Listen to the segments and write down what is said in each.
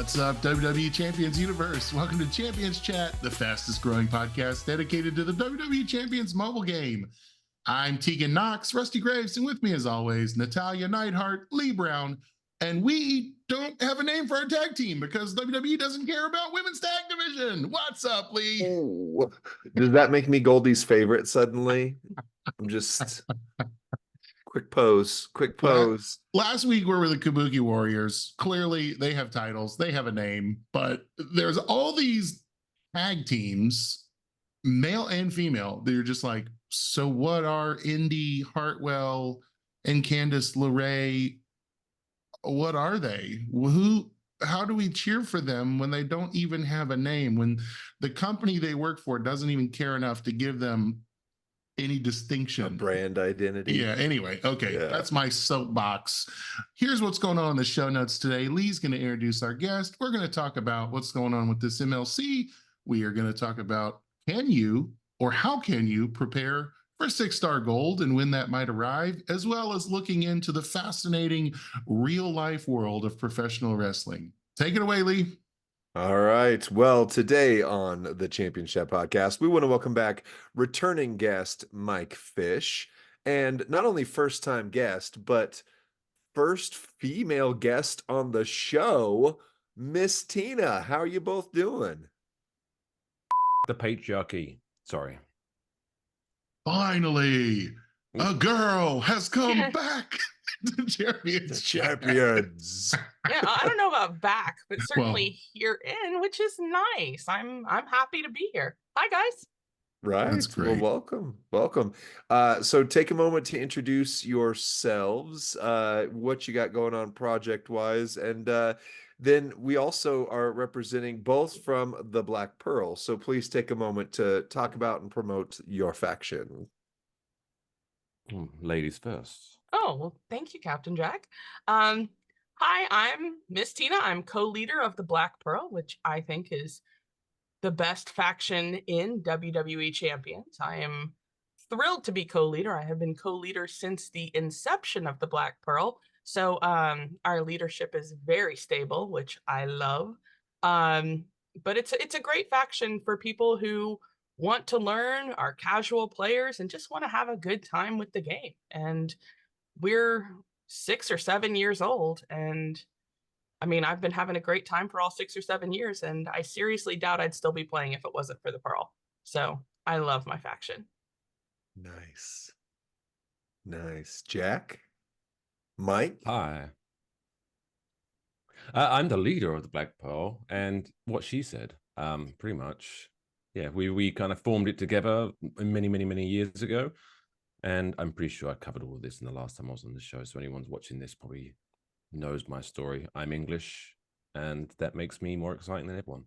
What's up, WWE Champions Universe? Welcome to Champions Chat, the fastest growing podcast dedicated to the WWE Champions mobile game. I'm Tegan Knox, Rusty Graves, and with me as always, Natalia Neidhart, Lee Brown, and we don't have a name for our tag team because WWE doesn't care about women's tag division. What's up, Lee? Ooh. Does that make me Goldie's favorite suddenly? I'm just... Quick pose. Last week we were the Kabuki Warriors. Clearly, they have titles, they have a name, but there's all these tag teams, male and female, that are just like, so what are Indy Hartwell and Candice LeRae? What are they? How do we cheer for them when they don't even have a name? When the company they work for doesn't even care enough to give them any distinction, a brand identity. Yeah, anyway, okay, That's my soapbox. Here's what's going on in the show notes today. Lee's going to introduce our guest. We're going to talk about what's going on with this MLC. We are going to talk about how can you prepare for 6-star gold and when that might arrive, as well as looking into the fascinating real-life world of professional wrestling. Take it away, Lee. All right. Well, today on the Champions Chat podcast, we want to welcome back returning guest Mike Fish, and not only first-time guest, but first female guest on the show, MissTena. How are you both doing? The patriarchy. Sorry. Finally, a girl has come back. The champions. Yeah, I don't know about back, but certainly here in, which is nice. I'm happy to be here. Hi, guys. Right. That's great. Well, welcome. So take a moment to introduce yourselves, what you got going on project-wise, and then we also are representing both from the Black Pearl. So please take a moment to talk about and promote your faction. Ladies first. Oh, well, thank you, Captain Jack. Hi, I'm MissTena. I'm co-leader of the Black Pearl, which I think is the best faction in WWE Champions. I am thrilled to be co-leader. I have been co-leader since the inception of the Black Pearl. So our leadership is very stable, which I love. But it's a great faction for people who want to learn, are casual players, and just want to have a good time with the game. And we're 6 or 7 years old, and I mean, I've been having a great time for all 6 or 7 years, and I seriously doubt I'd still be playing if it wasn't for the Pearl. So I love my faction. Nice. Jack? Mike? Hi. I'm the leader of the Black Pearl, and what she said, pretty much. Yeah, we kind of formed it together many years ago. And I'm pretty sure I covered all of this in the last time I was on the show. So anyone's watching this probably knows my story. I'm English, and that makes me more exciting than everyone.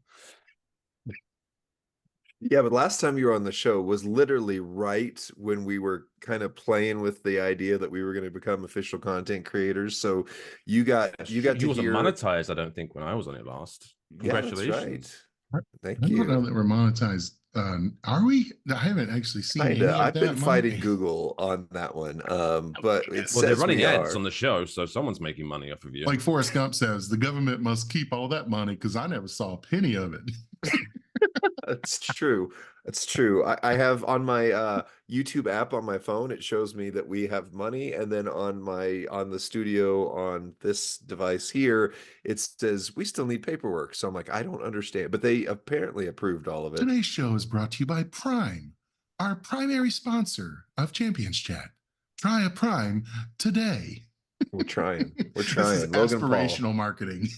Yeah, but last time you were on the show was literally right when we were kind of playing with the idea that we were going to become official content creators. So you got He to wasn't hear... monetized, I don't think, when I was on it last. Congratulations. Yeah, that's right. Thank I you. don't know that we're monetized. Are we? I haven't actually seen any of I've that been fighting money. Google on that one. But it Well, they're says running we ads are. on the show, so someone's making money off of you. Like Forrest Gump says, the government must keep all that money because I never saw a penny of it. That's true. I have on my YouTube app on my phone, it shows me that we have money, and then on the studio on this device here, it says we still need paperwork. So I'm like, I don't understand, but they apparently approved all of it. Today's show is brought to you by Prime, our primary sponsor of Champions Chat. Try a Prime today. We're trying. This is Logan aspirational Paul. marketing.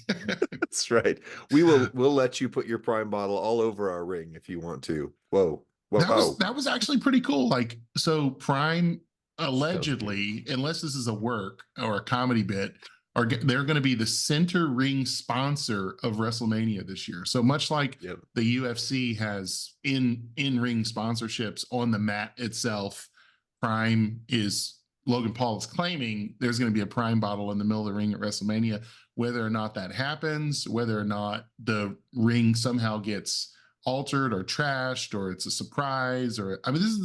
That's right. We'll let you put your Prime bottle all over our ring if you want to. Whoa. That was actually pretty cool. Like, so Prime allegedly, unless this is a work or a comedy bit, they're going to be the center ring sponsor of WrestleMania this year. So much like the UFC has in-ring sponsorships on the mat itself, Logan Paul is claiming there's going to be a Prime bottle in the middle of the ring at WrestleMania. Whether or not that happens, whether or not the ring somehow gets altered or trashed, or it's a surprise, or I mean, this is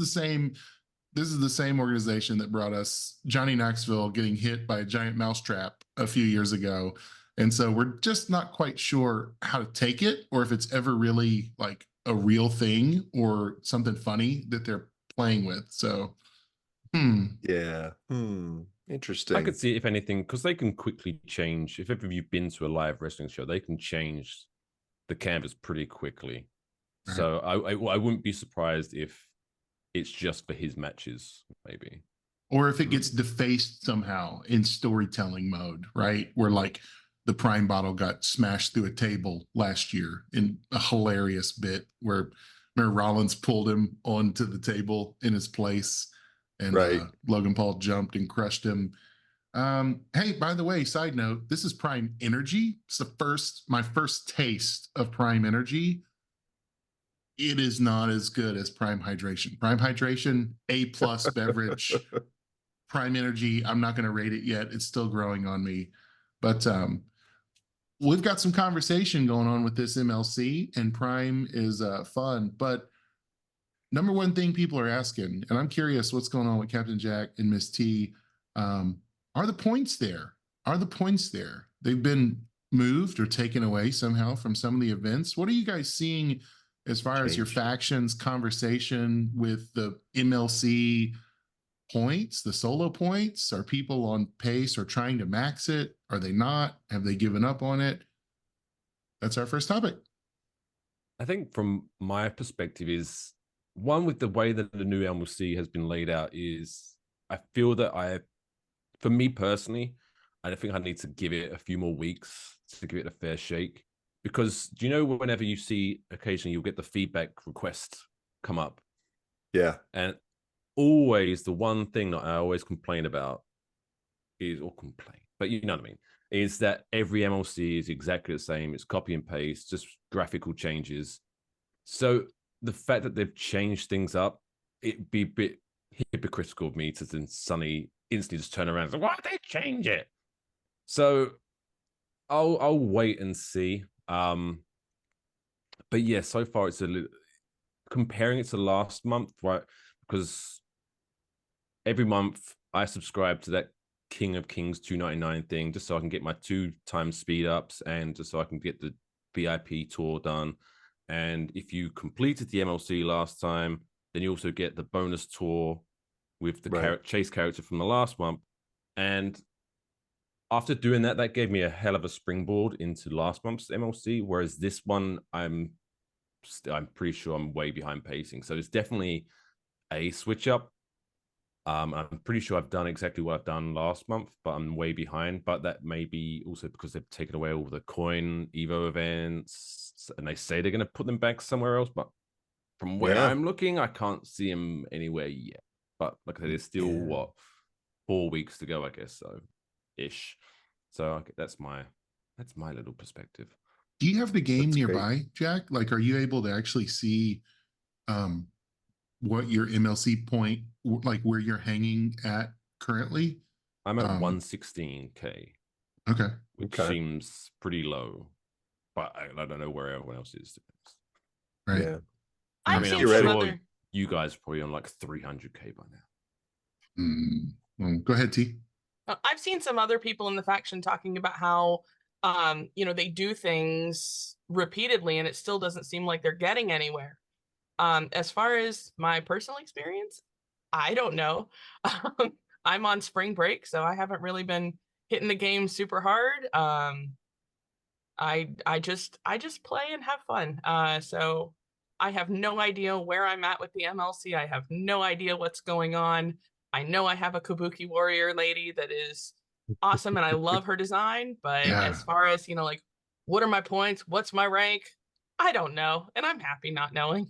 the same organization that brought us Johnny Knoxville getting hit by a giant mousetrap a few years ago. And so we're just not quite sure how to take it, or if it's ever really like a real thing or something funny that they're playing with. So, Yeah. I Interesting. could see if anything, because they can quickly change. If ever you've been to a live wrestling show, they can change the canvas pretty quickly. Right. So I wouldn't be surprised if it's just for his matches, maybe. Or if it gets defaced somehow in storytelling mode, right? Where like the Prime bottle got smashed through a table last year in a hilarious bit where remember Rollins pulled him onto the table in his place, and Right. Logan Paul jumped and crushed him. Hey, by the way, side note, this is Prime Energy. It's my first taste of Prime Energy. It is not as good as Prime Hydration. Prime Hydration, A+ beverage. Prime Energy, I'm not going to rate it yet. It's still growing on me. But we've got some conversation going on with this MLC, and Prime is fun. But number one thing people are asking, and I'm curious what's going on with Captain Jack and Miss T, are the points there? Are the points there? They've been moved or taken away somehow from some of the events. What are you guys seeing as far as your factions conversation with the MLC points, the solo points? Are people on pace or trying to max it? Are they not? Have they given up on it? That's our first topic. I think from my perspective is one with the way that the new MLC has been laid out is I feel that for me personally, I think I need to give it a few more weeks to give it a fair shake. Because do you know whenever you see occasionally you'll get the feedback request come up? Yeah. And always the one thing that I always complain about but you know what I mean, is that every MLC is exactly the same. It's copy and paste, just graphical changes. So the fact that they've changed things up, it'd be a bit hypocritical of me to then suddenly instantly just turn around and say, why did they change it? So I'll wait and see. But yeah, so far it's comparing it to last month, right? Because every month I subscribe to that King of Kings 299 thing just so I can get my 2x speed ups and just so I can get the VIP tour done. And if you completed the MLC last time, then you also get the bonus tour with the chase character from the last month. And after doing that, that gave me a hell of a springboard into last month's MLC. Whereas this one, I'm pretty sure I'm way behind pacing. So it's definitely a switch up. I'm pretty sure I've done exactly what I've done last month, but I'm way behind. But that may be also because they've taken away all the coin Evo events, and they say they're going to put them back somewhere else. But from where I'm looking, I can't see them anywhere yet. But like I said, there's still 4 weeks to go, I guess so, ish. So that's my little perspective. Do you have the game That's nearby, great. Jack? Like, are you able to actually see what your MLC point, like where you're hanging at currently? I'm at 116K. Okay. Which seems pretty low, but I don't know where everyone else is. Right. Yeah. I mean, I'm sure you guys are probably on like 300K by now. Go ahead, T. I've seen some other people in the faction talking about how, they do things repeatedly and it still doesn't seem like they're getting anywhere. As far as my personal experience, I don't know. I'm on spring break, so I haven't really been hitting the game super hard. I just play and have fun. So I have no idea where I'm at with the MLC. I have no idea what's going on. I know I have a Kabuki warrior lady that is awesome and I love her design, but as far as, like, what are my points? What's my rank? I don't know, and I'm happy not knowing.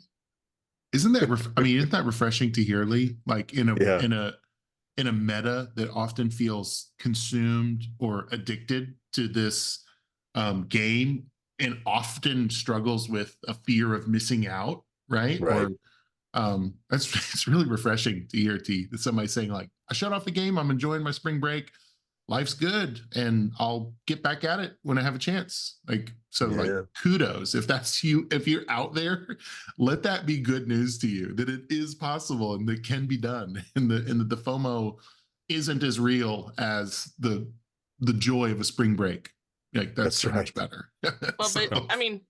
Isn't that isn't that refreshing to hear, Lee? Like in a meta that often feels consumed or addicted to this game and often struggles with a fear of missing out, right? Or it's really refreshing to hear that somebody saying like, I shut off the game, I'm enjoying my spring break, life's good, and I'll get back at it when I have a chance. Like, so like kudos. If that's you, if you're out there, let that be good news to you that it is possible and that can be done, and the FOMO isn't as real as the joy of a spring break. Like that's so much right. better. Well, So, but I mean,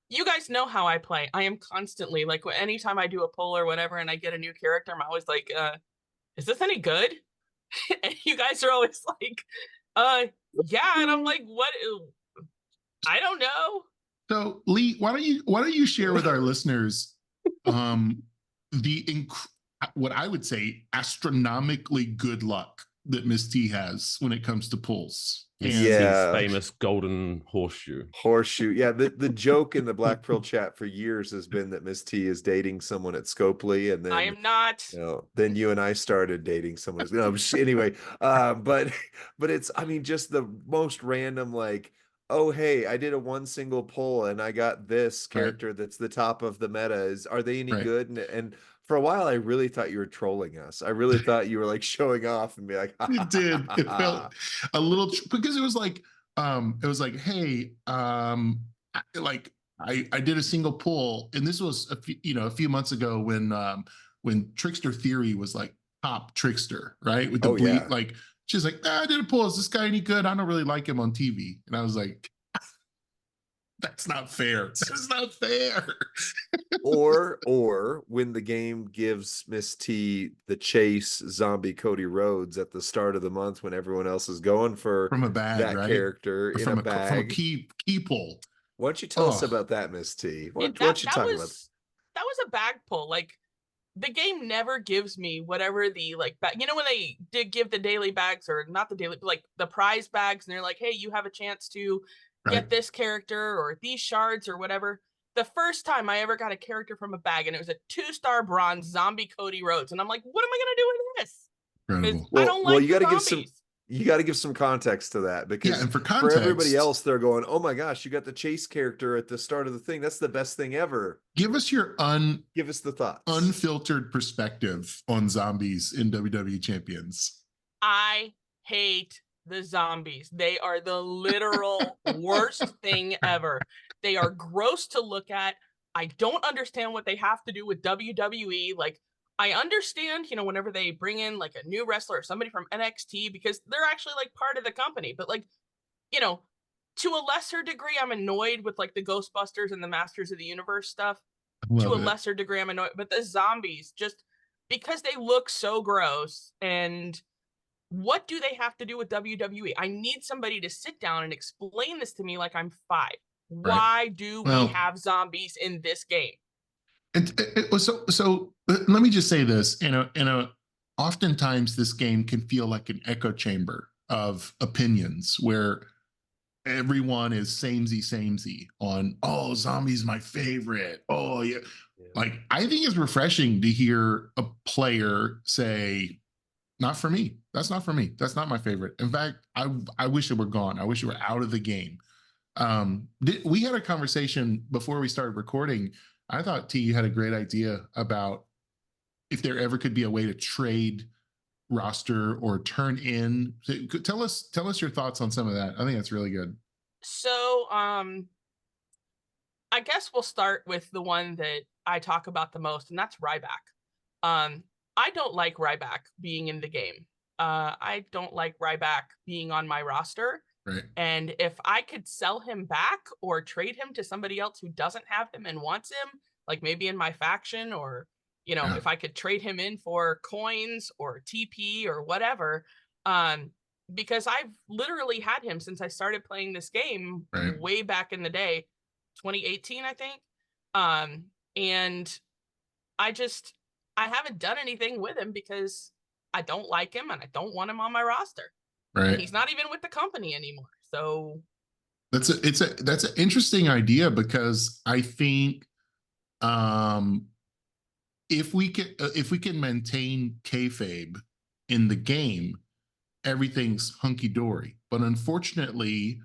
you guys know how I play. I am constantly like, anytime I do a poll or whatever, and I get a new character, I'm always like, "Is this any good?" And you guys are always like, yeah," and I'm like, "What? I don't know." so Lee, why don't you share with our listeners the what I would say astronomically good luck that Miss T has when it comes to pulls. Miss And T's famous golden horseshoe. Horseshoe. Yeah, the joke in the Black Pearl chat for years has been that Miss T is dating someone at Scopely, and I then am not. then you and I started dating someone. Anyway, but it's, I mean, just the most random, like, oh hey, I did a one single pull and I got this right, character that's the top of the meta. Are they any right. good? And for a while, I really thought you were trolling us. I really thought you were like showing off and be like, It did. It felt a little because it was like, hey, I did a single pull, and this was a few months ago when Trickster Theory was like top trickster, right? With the Oh, bleed, yeah. like she's like, I did a pull. Is this guy any good? I don't really like him on TV, and I was like, that's not fair. It's not fair. or when the game gives Miss T the chase zombie Cody Rhodes at the start of the month when everyone else is going for From a bag, that right? character Or in from a bag. from a key pull. Why don't you tell us Oh, about that, Miss T? Why That don't you that talk about was that was a bag pull. Like, the game never gives me whatever the like when they did give the daily bags, or not the daily, but like the prize bags, and they're like, hey, you have a chance to right. get this character or these shards or whatever. The first time I ever got a character from a bag, and it was a 2-star bronze zombie Cody Rhodes, and I'm like, what am I gonna do with this? Because I don't like the zombies. You got to give some context to that, because Yeah, and for for everybody context, else, they're going, oh my gosh, you got the chase character at the start of the thing. That's the best thing ever. give us your Give us the thoughts. unfiltered perspective on zombies in WWE Champions. I hate the zombies. They are the literal worst thing ever. They are gross to look at. I don't understand what they have to do with WWE. Like, I understand, whenever they bring in like a new wrestler or somebody from NXT, because they're actually like part of the company. But like, to a lesser degree, I'm annoyed with like the Ghostbusters and the Masters of the Universe stuff. To a lesser degree, I'm annoyed. But the zombies, just because they look so gross, and what do they have to do with WWE? I need somebody to sit down and explain this to me like I'm 5. Why do we have zombies in this game? It was so. Let me just say this: oftentimes this game can feel like an echo chamber of opinions where everyone is samey on, oh, zombies my favorite. Oh yeah. Like, I think it's refreshing to hear a player say, not for me. That's not for me. That's not my favorite. In fact, I wish it were gone. I wish it were out of the game. We had a conversation before we started recording. I thought T had a great idea about if there ever could be a way to trade roster or turn in. Tell us your thoughts on some of that. I think that's really good. So, I guess we'll start with the one that I talk about the most, and that's Ryback. I don't like Ryback being in the game. I don't like Ryback being on my roster. Right. And if I could sell him back or trade him to somebody else who doesn't have him and wants him, like maybe in my faction, or, if I could trade him in for coins or TP or whatever, because I've literally had him since I started playing this game way back in the day, 2018, I think. And I haven't done anything with him because I don't like him and I don't want him on my roster. Right. And he's not even with the company anymore. So that's an interesting idea, because I think if we can maintain kayfabe in the game, everything's hunky dory. But unfortunately,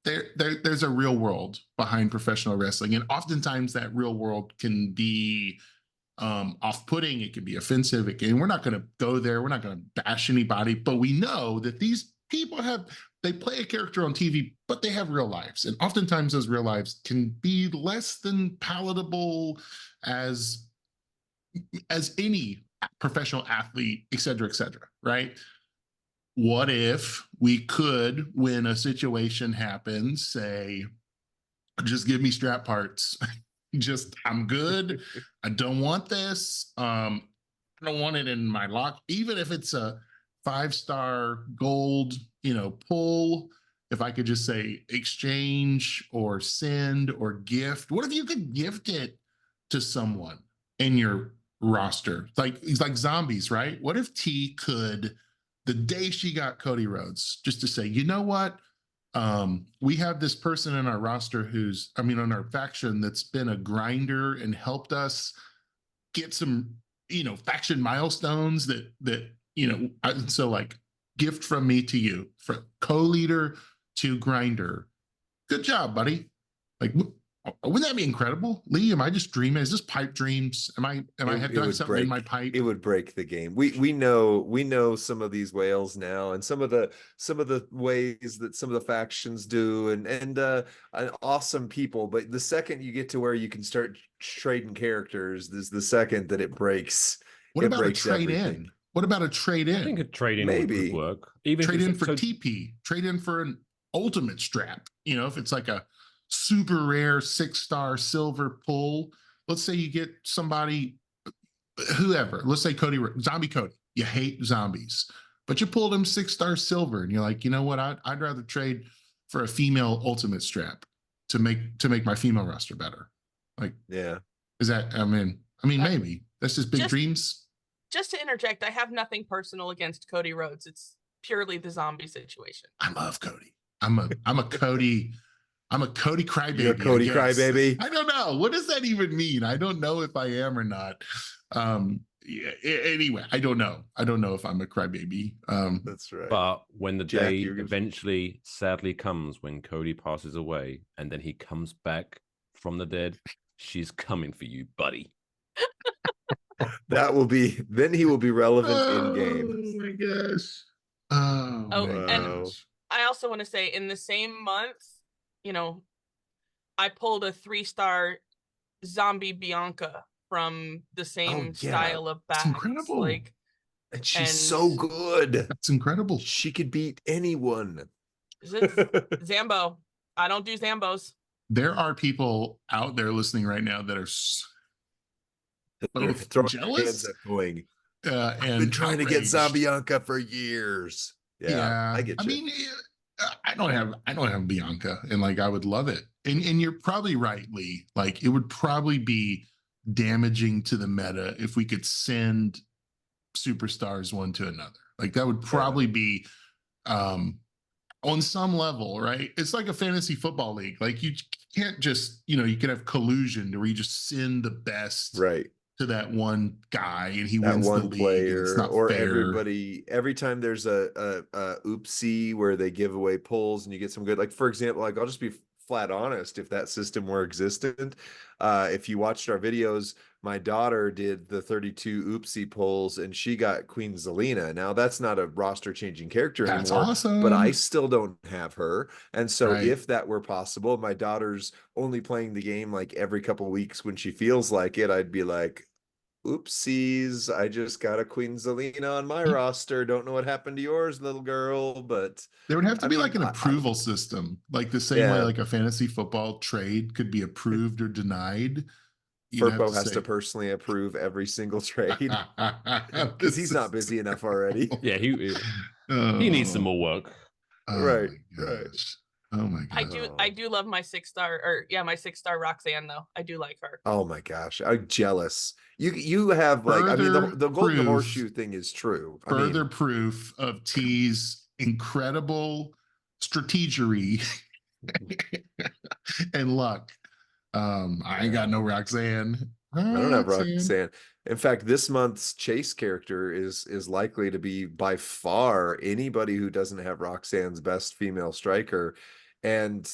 there's a real world behind professional wrestling, and oftentimes that real world can be off-putting. It can be offensive. We're not going to go there. We're not going to bash anybody, but we know that these people they play a character on TV, but they have real lives, and oftentimes those real lives can be less than palatable as any professional athlete, et cetera, right? what if we could, when a situation happens, say, just give me strap parts. Just, I'm good. I don't want this. I don't want it in my lock, even if it's a 5-star gold, pull. If I could just say exchange or send or gift. What if you could gift it to someone in your roster? It's like zombies, right? What if T could, the day she got Cody Rhodes, just to say, you know what? We have this person in our roster on our faction that's been a grinder and helped us get some, faction milestones so like gift from me to you, from co-leader to grinder. Good job, buddy. Like, wouldn't that be incredible? Lee, am I just dreaming? Is this pipe dreams? Am I doing something in my pipe? It would break the game. We know some of these whales now, and some of the ways that some of the factions do, and awesome people. But the second you get to where you can start trading characters, is the second that it breaks. What it about breaks a trade everything. in? What about a trade in? I think a trade in Maybe. would work. Even trade if in it's- for so- TP, trade in for an ultimate strap. If it's like a super rare 6-star silver pull, let's say you get somebody, whoever, let's say Zombie Cody. You hate zombies, but you pulled him 6-star silver, and you're like, you know what? I'd rather trade for a female ultimate strap to make my female roster better. Like, Yeah. is that? I mean, maybe that's just big dreams. Just to interject, I have nothing personal against Cody Rhodes. It's purely the zombie situation. I love Cody. I'm a Cody. I'm a Cody crybaby. You're a Cody crybaby. I don't know. What does that even mean? I don't know if I am or not. Anyway, I don't know. I don't know if I'm a crybaby. That's right. But when the Jack, day you're gonna- eventually sadly comes, when Cody passes away and then he comes back from the dead, she's coming for you, buddy. That will be, then he will be relevant in game. Oh my gosh. Oh, Oh, my and gosh. I also want to say, in the same month, I pulled a 3-star zombie Bianca from the same yeah. style of bags. incredible. Like, And she's so good. That's incredible. She could beat anyone. is it Zambo? I don't do Zambos. There are people out there listening right now that are They're both throwing jealous hands up going, and I've been trying to get outraged. Zambianca for years. Yeah, I get you. I mean, I don't have Bianca, and like I would love it. And you're probably right, Lee. Like it would probably be damaging to the meta if we could send superstars one to another. Like that would probably be on some level, right? It's like a fantasy football league. Like you can't just, you can have collusion to where you just send the best Right. to that one guy and he That wins one the league. player, It's not or fair. everybody, every time there's a oopsie where they give away pulls and you get some good, like for example, like I'll just be flat honest, if that system were existent, if you watched our videos, my daughter did the 32 oopsie pulls and she got Queen Zelina. Now that's not a roster changing character That's anymore, awesome. but I still don't have her. And so Right. if that were possible, my daughter's only playing the game like every couple of weeks when she feels like it, I'd be like, oopsies, I just got a Queen Zelina on my roster. Don't know what happened to yours, little girl, but There would have to I be mean, like an approval system, like the same way Yeah. like a fantasy football trade could be approved or denied. You'd have Furpo has say- to personally approve every single trade because he's not busy enough already. Yeah, he needs some more work. Oh Right, my right. gosh. Oh my I god. do love my 6-star, or my 6-star Roxanne though. I do like her. Oh my gosh, I'm jealous. You have like, I mean, Further the golden proof- horseshoe thing is true. I Further mean, proof of T's incredible strategery and luck. I ain't got no Roxanne. I don't have Roxanne. In fact, this month's Chase character is likely to be by far anybody who doesn't have Roxanne's best female striker. And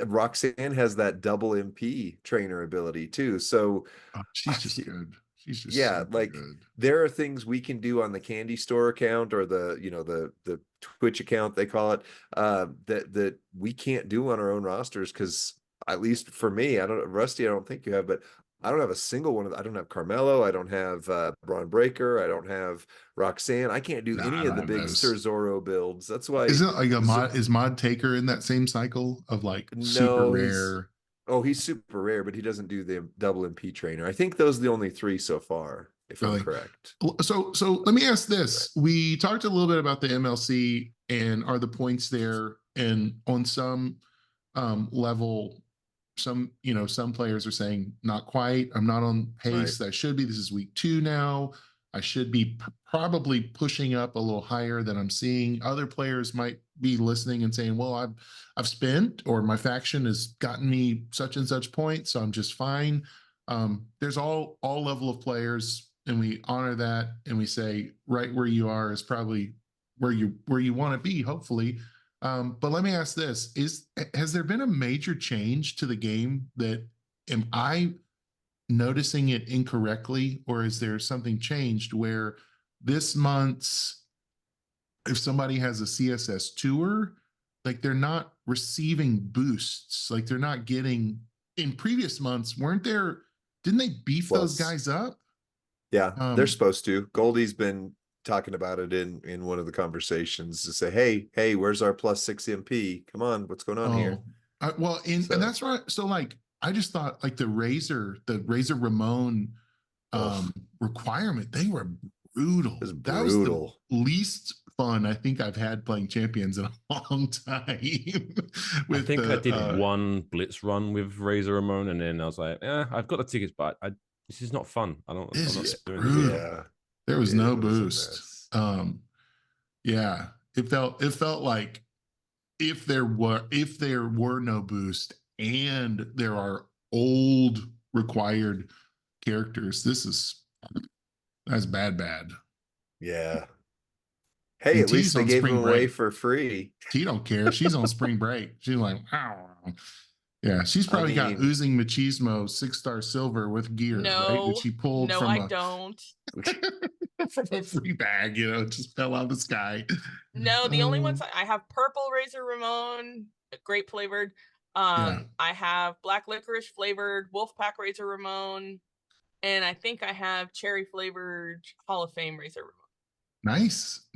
Roxanne has that double MP trainer ability too. So Oh, she's just good. She's just Yeah, super like, good. there are things we can do on the Candy Store account or the Twitch account, they call it, that we can't do on our own rosters. Because at least for me, Rusty, I don't think you have, but I don't have a single one of I don't have Carmelo. I don't have Braun Breaker. I don't have Roxanne. I can't do No, any I of don't the have big those. Sir Zorro builds. That's why. Is it like a Z- mod? Is Mod Taker in that same cycle of like super no, rare? he's super rare, but he doesn't do the double MP trainer. I think those are the only 3 so far, if I'm Really? correct. So let me ask this. We talked a little bit about the MLC and are the points there, and on some level, some players are saying not quite. I'm not on pace. Right. I should be. This is week 2 now. I should be probably pushing up a little higher than I'm seeing. Other players might be listening and saying, "Well, I've spent, or my faction has gotten me such and such points, so I'm just fine." There's all level of players, and we honor that, and we say right where you are is probably where you want to be, hopefully. But let me ask this: has there been a major change to the game that am I noticing it incorrectly, or is there something changed where this month's, if somebody has a CSS tour, like they're not receiving boosts, like they're not getting, in previous months, didn't they beef those guys up? Yeah, they're supposed to. Goldie's been talking about it in one of the conversations to say, hey, where's our +6 MP? Come on, what's going on here? And that's right. So like, I just thought like the Razor Ramon requirement, they were brutal. That was the least fun I think I've had playing Champions in a long time. I think I did one blitz run with Razor Ramon, and then I was like, I've got the tickets, but this is not fun. This is brutal. Yeah. There was no boost. Yeah, it felt like if there were no boost and there are old required characters, that's bad. Yeah. Hey, And at least they gave them away for free. T don't care. She's on spring break. She's like, yeah, she's probably got oozing machismo 6-star silver with gear, right? That she pulled from I don't. From a free bag, just fell out of the sky. No, the only ones I have purple Razor Ramon, grape flavored. I have black licorice flavored Wolfpack Razor Ramon, and I think I have cherry flavored Hall of Fame Razor Ramon. Nice.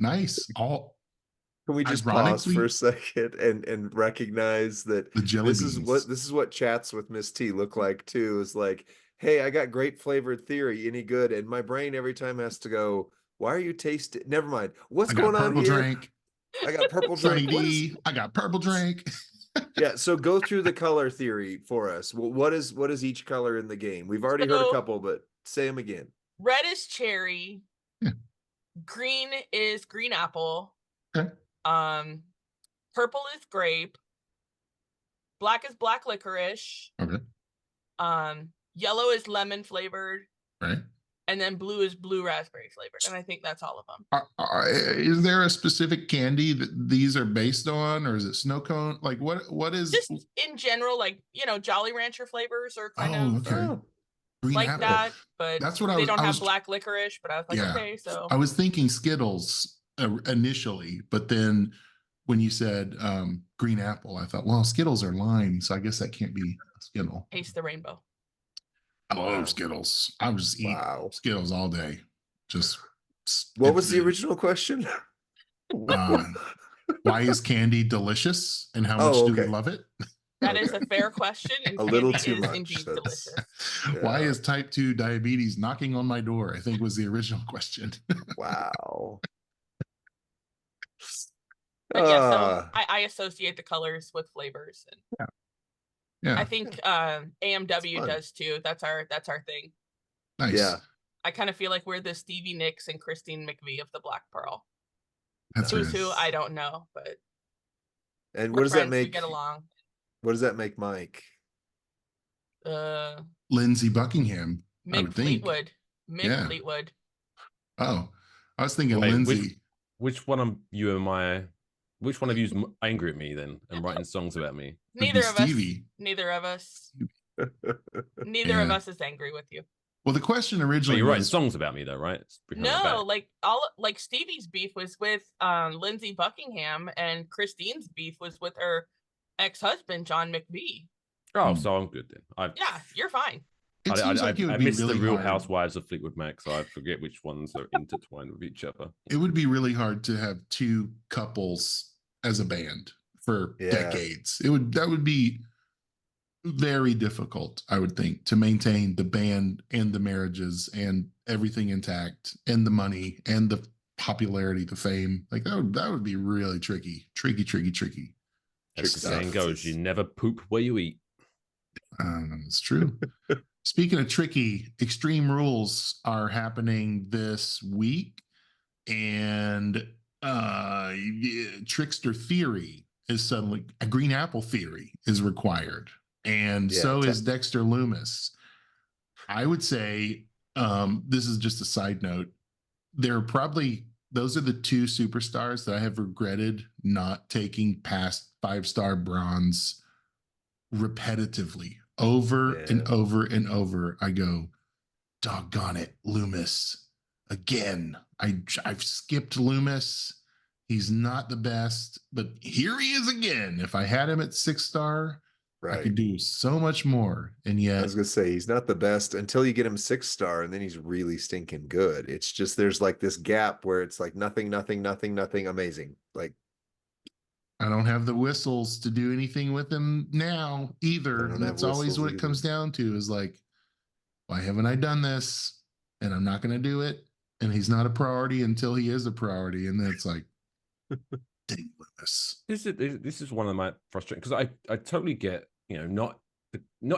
Can we just pause for a second and recognize that this is what chats with Miss T look like too? Is like, hey, I got great flavored theory, any good? And my brain every time has to go, why are you tasting? Never mind. What's going on here? Drink. I got purple drink. I got purple drink. Yeah, so go through the color theory for us. What is each color in the game? We've already heard a couple, but say them again. Red is cherry. Yeah. Green is green apple. Okay. Purple is grape. Black is black licorice. Okay. Yellow is lemon flavored. Right. And then blue is blue raspberry flavored. And I think that's all of them. Is there a specific candy that these are based on, or is it snow cone? Like what is just in general, like, Jolly Rancher flavors are kind of like apple. That, but that's what they don't have black licorice, but I was like, okay, so I was thinking Skittles initially, but then when you said green apple, I thought, well, Skittles are lime, so I guess that can't be a Skittle. Taste the rainbow. I love Skittles. I would just eat Skittles all day. Just what was the original question? Why is candy delicious, and how much do we love it? That is a fair question. And a little too much. Indeed delicious. Yeah. Why is type 2 diabetes knocking on my door? I think was the original question. Wow. But yeah, so I associate the colors with flavors, and yeah. I think AMW does too. That's our thing. Nice. Yeah. I kind of feel like we're the Stevie Nicks and Christine McVie of the Black Pearl. That's who's who, I don't know, but and what does that make? We get along. What does that make Mike? Lindsey Buckingham. Mick Fleetwood. Fleetwood. Oh, I was thinking Lindsay. Which one of you is angry at me then and writing songs about me? Neither of us. Neither of us is angry with you. Well, the question originally you're writing songs about me though, right? No, like Stevie's beef was with Lindsey Buckingham, and Christine's beef was with her ex-husband John McVie. Oh, so I'm good then. Yeah, you're fine. It seems like it would I be miss really the Real hard. Housewives of Fleetwood Mac, so I forget which ones are intertwined with each other. It would be really hard to have two couples as a band for decades. That would be very difficult, I would think, to maintain the band and the marriages and everything intact and the money and the popularity, the fame. Like that would be really tricky. As the saying goes, you never poop where you eat. It's true. Speaking of tricky, Extreme Rules are happening this week, and Trickster Theory is suddenly a Green Apple Theory is required, and so is Dexter Loomis. I would say this is just a side note. Those are the two superstars that I have regretted not taking past 5-star bronze repetitively over and over and over. I go, doggone it, Loomis again. I've skipped Loomis. He's not the best, but here he is again. If I had him at 6-star, I could do so much more. And yet, I was gonna say he's not the best until you get him 6-star, and then he's really stinking good. It's just there's like this gap where it's like nothing, amazing. Like I don't have the whistles to do anything with him now either. And that's always what it comes down to is like, why haven't I done this? And I'm not going to do it. And he's not a priority until he is a priority. And then it's like, dang, Loomis. This is one of my frustrating, because I totally get, not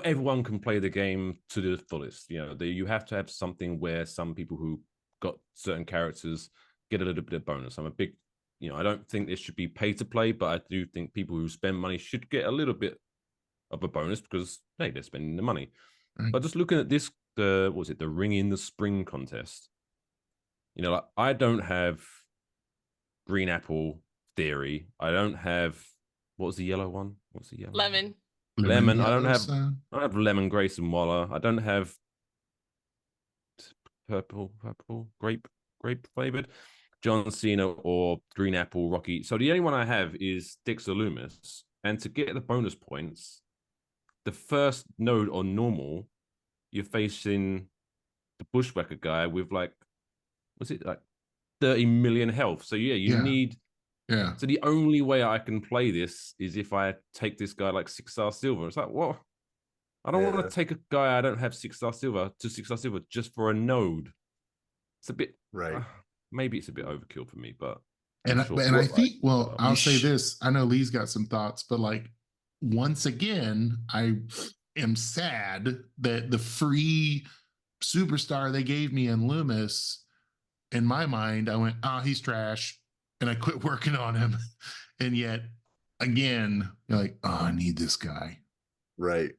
everyone can play the game to the fullest. You have to have something where some people who got certain characters get a little bit of bonus. I'm a big, I don't think this should be pay to play, but I do think people who spend money should get a little bit of a bonus because, hey, they're spending the money. Right. But just looking at this, the Ring in the Spring contest, like I don't have Green Apple Theory. I don't have, what was the yellow one? What's the yellow? Lemon. Lemon. I don't have Lemon, Grayson Waller. I don't have purple, grape flavored John Cena or Green Apple Rocky. So the only one I have is Dexter Loomis. And to get the bonus points, the first node on normal, you're facing the Bushwhacker guy with like 30 million health. So you need. Yeah. So the only way I can play this is if I take this guy like 6-star silver. It's like, what? I don't want to take a guy I don't have 6-star silver to 6-star silver just for a node. It's a bit maybe it's a bit overkill for me, but I think, well, I'll say this. I know Lee's got some thoughts, but like once again, I am sad that the free superstar they gave me in Loomis, in my mind, I went, he's trash. And I quit working on him. And yet again, you're like, I need this guy. Right.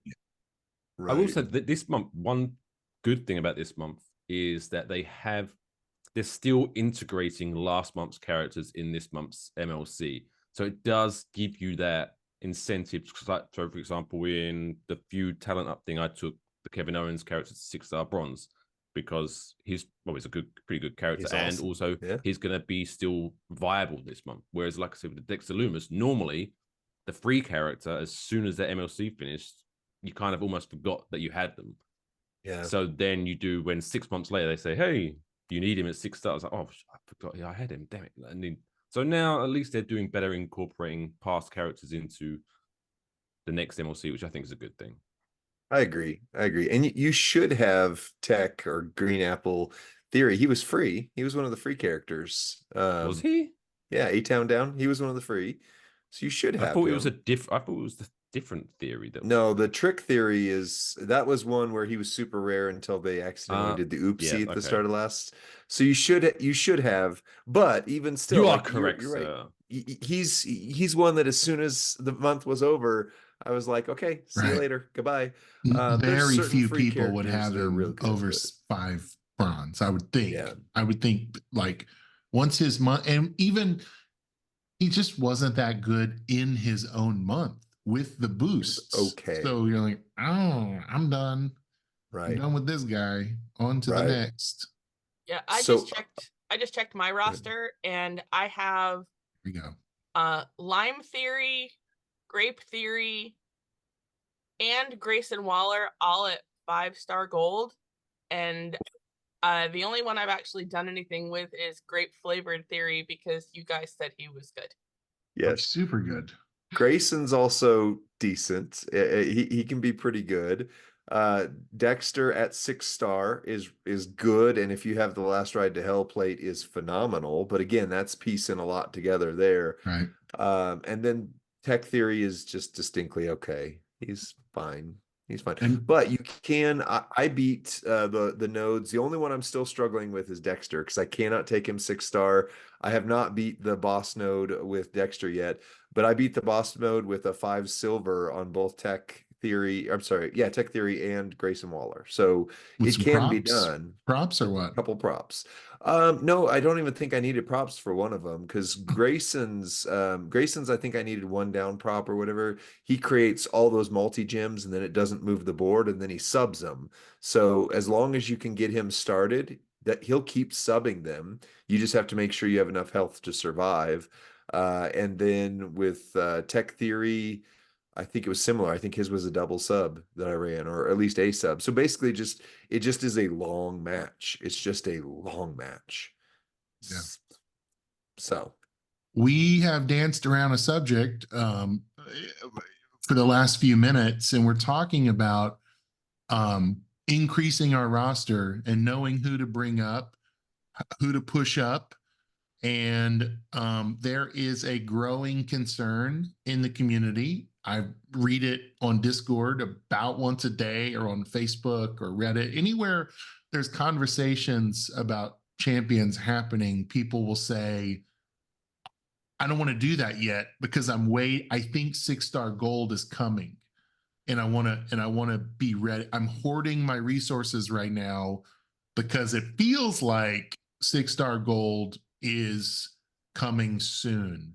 I will say that this month, one good thing about this month is that they're still integrating last month's characters in this month's MLC. So it does give you that incentive. So for example, in the feud talent up thing, I took the Kevin Owens character to 6-star bronze, because he's a pretty good character, and awesome. Also he's going to be still viable this month. Whereas, like I said, with the Dexter Loomis, normally the free character, as soon as the MLC finished, you kind of almost forgot that you had them. Yeah. So then you do, when 6 months later they say, "Hey, you need him at 6 stars." Like, oh, I forgot, I had him. Damn it! And then, so now at least they're doing better, incorporating past characters into the next MLC, which I think is a good thing. I agree. And you should have Tech or Green Apple Theory. He was free. He was one of the free characters. Was he? Yeah, A-Town Down. He was one of the free. So you should have. I thought it was the different theory. No, the Trick Theory that was one where he was super rare until they accidentally did the oopsie at the start of last. So you should have. But even still, you are correct. You're right. He's one that as soon as the month was over, I was like, okay, see you later. Goodbye. Very few people would have him over 5 bronze, I would think. Yeah. I would think like once his month, and even he just wasn't that good in his own month with the boosts. Okay. So you're like, oh, I'm done. Right. I'm done with this guy. On to the next. Yeah, I just checked my roster, and I have here we go. Lime Theory, Grape Theory, and Grayson Waller all at 5-star gold, and the only one I've actually done anything with is Grape Flavored Theory because you guys said he was good. Yes. Super good. Grayson's also decent. He can be pretty good. Dexter at 6-star is good, and if you have the Last Ride to Hell plate is phenomenal. But again, that's piecing a lot together there. Right. And then Tech Theory is just distinctly okay. He's fine. He's fine. And- But you can I beat the nodes. The only one I'm still struggling with is Dexter because I cannot take him 6-star. I have not beat the boss node with Dexter yet, but I beat the boss node with a 5 silver on both Tech Theory. I'm sorry, yeah, Tech Theory and Grayson Waller. So With it some can be props? done. Props or what? Couple props. No, I don't even think I needed props for one of them because Grayson's I think I needed 1 down prop or whatever. He creates all those multi-gems and then it doesn't move the board and then he subs them. So as long as you can get him started, that he'll keep subbing them. You just have to make sure you have enough health to survive. And then with Tech Theory, I think it was similar. I think his was a double sub that I ran, or at least a sub. So basically, it just is a long match. It's just a long match. Yeah. So we have danced around a subject for the last few minutes, and we're talking about increasing our roster and knowing who to bring up, who to push up. And there is a growing concern in the community. I read it on Discord about once a day, or on Facebook or Reddit. Anywhere there's conversations about champions happening, people will say, I don't want to do that yet because I think 6-star gold is coming. And I want to be ready. I'm hoarding my resources right now because it feels like 6-star gold is coming soon.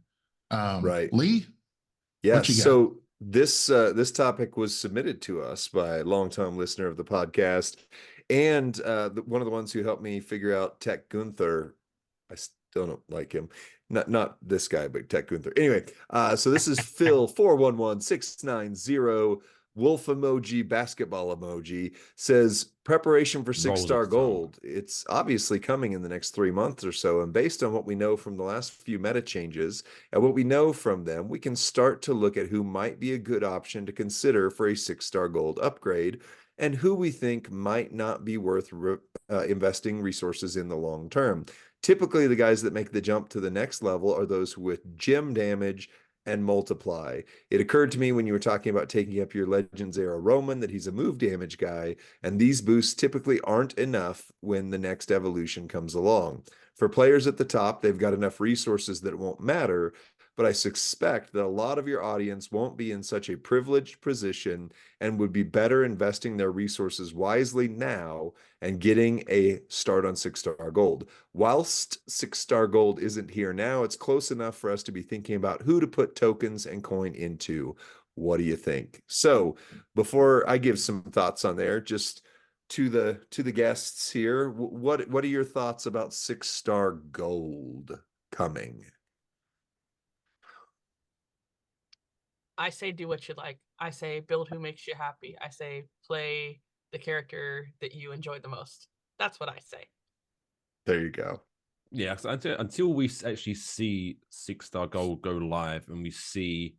right. Lee? Yes. So this topic was submitted to us by a longtime listener of the podcast, and one of the ones who helped me figure out Tech Gunther. I still don't like him. Not this guy, but Tech Gunther. Anyway, so this is Phil 411690. Wolf emoji, basketball emoji, says preparation for 6-star gold. It's obviously coming in the next 3 months or so. And based on what we know from the last few meta changes and what we know from them, we can start to look at who might be a good option to consider for a 6-star gold upgrade and who we think might not be worth investing resources in the long term. Typically, the guys that make the jump to the next level are those with gem damage and multiply. It occurred to me when you were talking about taking up your Legends era Roman that he's a move damage guy, and these boosts typically aren't enough when the next evolution comes along. For players at the top, they've got enough resources that it won't matter, but I suspect that a lot of your audience won't be in such a privileged position and would be better investing their resources wisely now and getting a start on 6-star gold. Whilst 6-star gold isn't here now, it's close enough for us to be thinking about who to put tokens and coin into. What do you think? So before I give some thoughts on there, just to the guests here, what are your thoughts about 6-star gold coming? I say do what you like. I say build who makes you happy. I say play the character that you enjoy the most. That's what I say. There you go. Yeah, so until we actually see 6-star gold go live and we see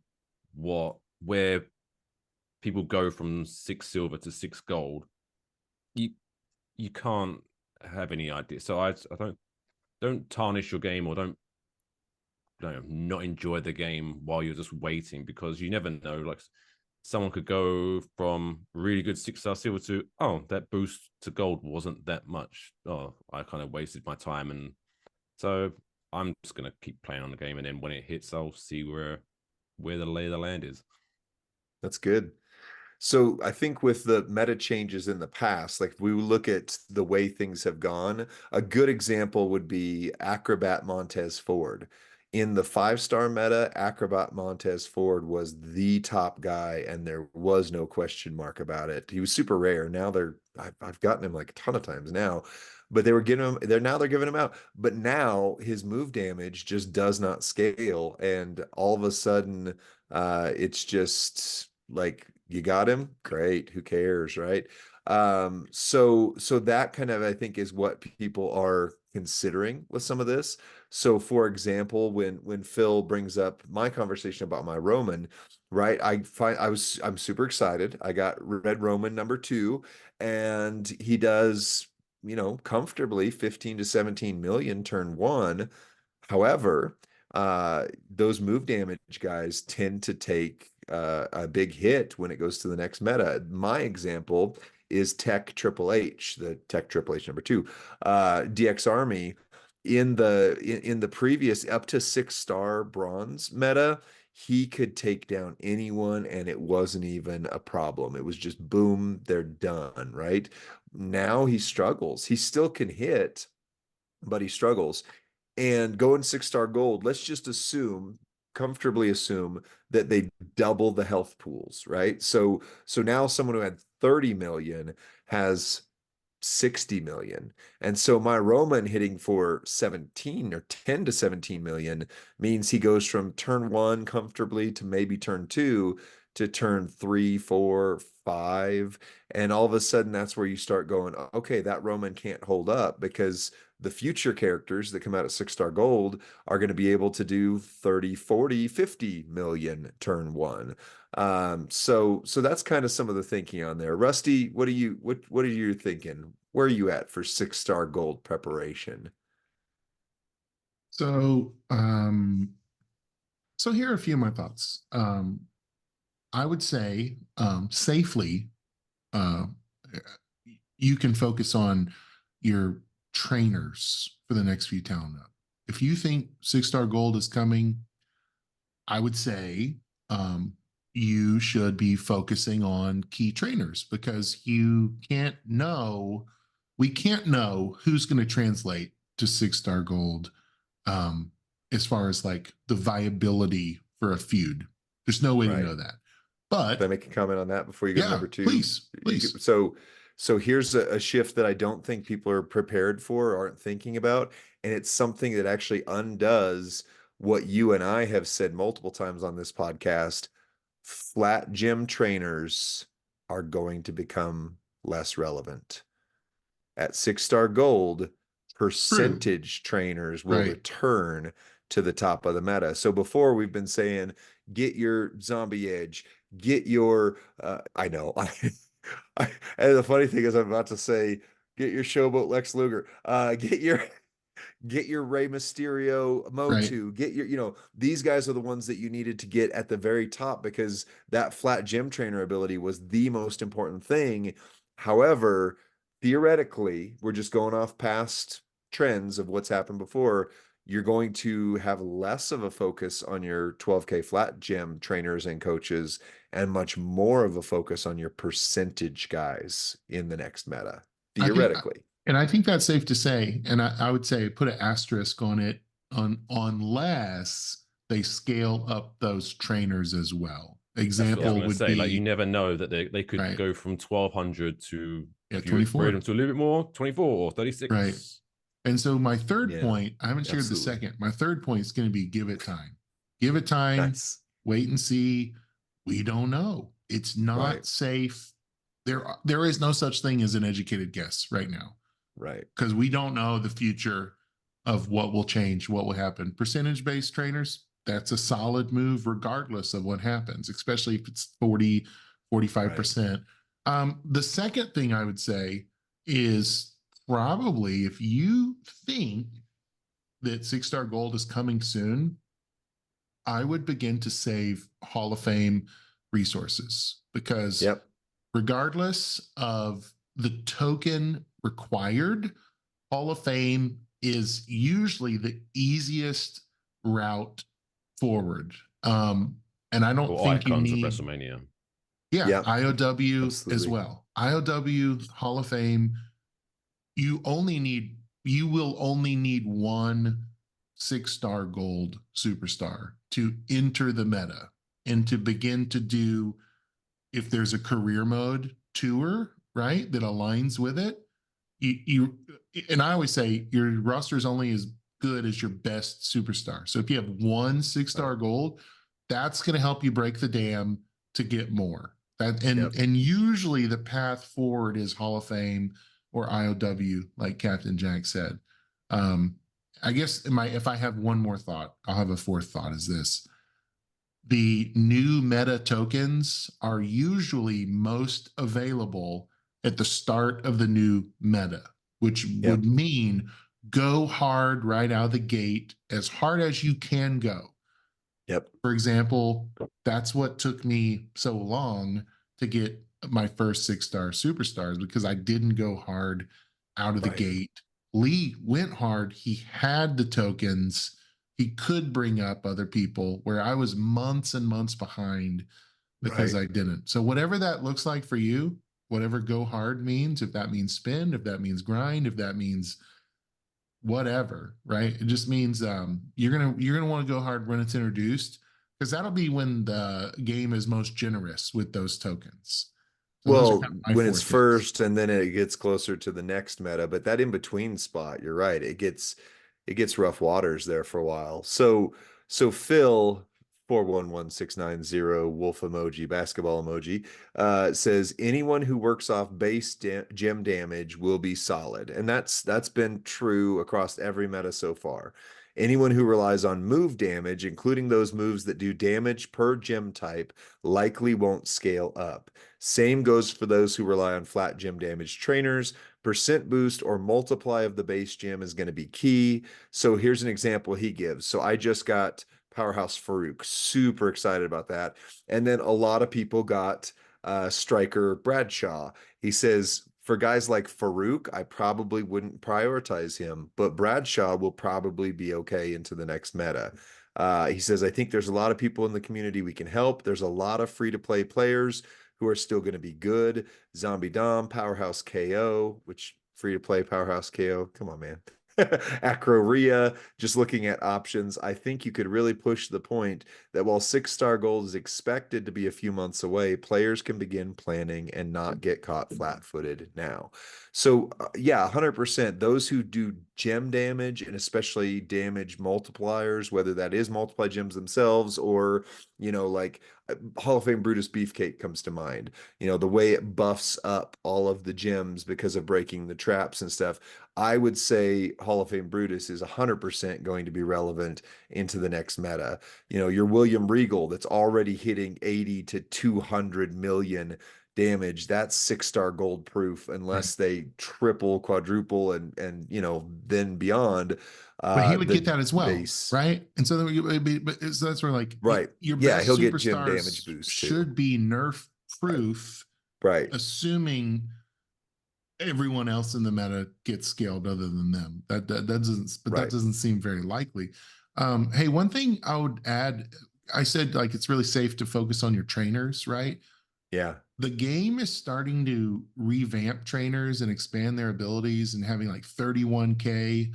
where people go from 6 silver to 6 gold, you can't have any idea. So I don't tarnish your game, or don't not enjoy the game while you're just waiting, because you never know. Like, someone could go from really good 6-star silver to, oh, that boost to gold wasn't that much. Oh, I kind of wasted my time. And so I'm just going to keep playing on the game. And then when it hits, I'll see where the lay of the land is. That's good. So I think with the meta changes in the past, like if we look at the way things have gone, a good example would be Acrobat Montez Ford. In the 5-star meta, Acrobat Montez Ford was the top guy, and there was no question mark about it. He was super rare. Now I've gotten him like a ton of times now, but they're giving him out. But now his move damage just does not scale, and all of a sudden, it's just like, you got him, great, who cares, right? So that kind of, I think, is what people are considering with some of this. So for example, when Phil brings up my conversation about my Roman, right? I'm super excited. I got Red Roman #2, and he does, comfortably 15 to 17 million turn one. However, those move damage guys tend to take a big hit when it goes to the next meta. My example is Tech Triple H, the Tech Triple H #2, DX Army. In the previous up to 6-star bronze meta, he could take down anyone and it wasn't even a problem. It was just boom, they're done, right? Now he struggles. He still can hit, but he struggles. And going 6-star gold, let's just comfortably assume that they double the health pools, right? So now someone who had 30 million has 60 million. And so my Roman hitting for 17 or 10 to 17 million means he goes from turn 1 comfortably to maybe turn 2 to turn 3, 4, 5. And all of a sudden that's where you start going, okay, that Roman can't hold up, because the future characters that come out at 6-star gold are going to be able to do 30, 40, 50 million turn 1. So that's kind of some of the thinking on there. Rusty, what are you thinking? Where are you at for 6-star gold preparation? So here are a few of my thoughts. I would say safely, you can focus on your trainers for the next few talent up. If you think 6-star gold is coming, I would say you should be focusing on key trainers, because we can't know who's going to translate to 6-star gold as far as like the viability for a feud. There's no way to know that. But can I make a comment on that before you go to #2? Please. So here's a shift that I don't think people are prepared for or aren't thinking about. And it's something that actually undoes what you and I have said multiple times on this podcast. Flat gym trainers are going to become less relevant. At 6-star gold, percentage trainers will return to the top of the meta. So before, we've been saying, get your Zombie Edge, get your, I know, and the funny thing is I'm about to say, get your Showboat Lex Luger, get your Rey Mysterio Motu, get your, these guys are the ones that you needed to get at the very top, because that flat gym trainer ability was the most important thing. However, theoretically, we're just going off past trends of what's happened before. You're going to have less of a focus on your 12K flat gym trainers and coaches, and much more of a focus on your percentage guys in the next meta, theoretically. I think that's safe to say. And I would say put an asterisk on it, unless they scale up those trainers as well. Example would be, like, you never know that they could go from 1,200 to 24 them to a little bit more, 24 or 36. Right. And so my third point, I haven't shared the second. My third point is going to be give it time. Give it time. Nice. Wait and see. We don't know. It's not safe. There is no such thing as an educated guess right now. Right. Because we don't know the future of what will change, what will happen. Percentage-based trainers, that's a solid move regardless of what happens, especially if it's 40, 45%. The second thing I would say is, probably if you think that 6-star gold is coming soon, I would begin to save Hall of Fame resources, because regardless of the token required, Hall of Fame is usually the easiest route forward. And I don't think you need WrestleMania. IOW Absolutely. as well. IOW, Hall of Fame. You will only need one 6-star gold superstar to enter the meta and to begin to do, if there's a career mode tour, right, that aligns with it. And I always say your roster is only as good as your best superstar. So if you have one 6-star gold, that's going to help you break the dam to get more. And usually the path forward is Hall of Fame or IOW, like Captain Jack said. I guess if I have one more thought, I'll have a fourth thought, is this. The new meta tokens are usually most available at the start of the new meta, which would mean go hard right out of the gate, as hard as you can go. Yep. For example, that's what took me so long to get my first 6-star superstars, because I didn't go hard out of the gate. Lee went hard. He had the tokens. He could bring up other people, where I was months and months behind because I didn't. So whatever that looks like for you, whatever go hard means, if that means spend, if that means grind, if that means whatever, right? It just means you're gonna want to go hard when it's introduced, because that'll be when the game is most generous with those tokens. So well, kind of when it's first and then it gets closer to the next meta, but that in between spot, you're right. It gets rough waters there for a while. So Phil 411690 wolf emoji, basketball emoji, says anyone who works off base gem damage will be solid. And that's been true across every meta so far. Anyone who relies on move damage, including those moves that do damage per gem type, likely won't scale up. Same goes for those who rely on flat gem damage trainers. Percent boost or multiply of the base gem is going to be key. So here's an example he gives. So I just got Powerhouse Farouk, super excited about that. And then a lot of people got Striker Bradshaw. He says, for guys like Farouk, I probably wouldn't prioritize him, but Bradshaw will probably be okay into the next meta. He says, I think there's a lot of people in the community we can help. There's a lot of free-to-play players who are still going to be good. Zombie Dom, Powerhouse KO, which free-to-play Powerhouse KO. Come on, man. Acroria, just looking at options, I think you could really push the point that while 6-star gold is expected to be a few months away, players can begin planning and not get caught flat-footed now. So yeah, 100%. Those who do gem damage, and especially damage multipliers, whether that is multiply gems themselves or, like Hall of Fame Brutus Beefcake comes to mind. The way it buffs up all of the gems because of breaking the traps and stuff. I would say Hall of Fame Brutus is 100% going to be relevant into the next meta. Your William Regal that's already hitting 80 to 200 million damage. That's 6-star gold proof unless they triple, quadruple, and then beyond. But he would get that as well, base. right? And so that's where your best he'll get gem superstars damage boost should be nerf proof, right? Assuming everyone else in the meta gets scaled other than them. That doesn't seem very likely. Hey, one thing I would add, I said it's really safe to focus on your trainers, right? Yeah. The game is starting to revamp trainers and expand their abilities, and having 31K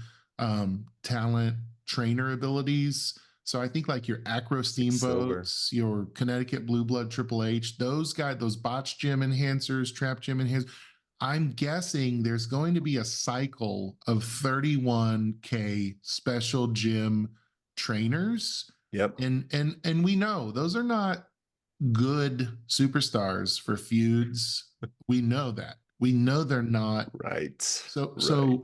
talent trainer abilities. So I think your Acro Steamboats, your Connecticut Blue Blood Triple H, those guys, those botch gym enhancers, trap gym enhancers, I'm guessing there's going to be a cycle of 31K special gym trainers. Yep. And we know those are not good superstars for feuds. We know that. We know they're not. Right. So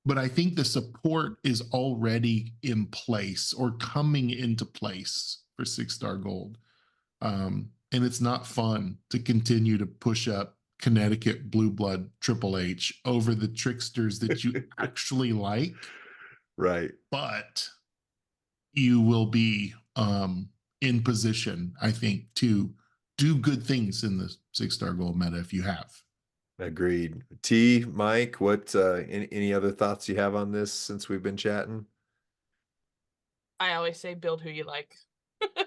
but I think the support is already in place or coming into place for 6-star gold. And it's not fun to continue to push up Connecticut Blue Blood Triple H over the tricksters that you actually like. Right. But you will be in position, I think, to do good things in the 6-star gold meta if you have. Agreed. T, Mike, what any other thoughts you have on this since we've been chatting? I always say build who you like. If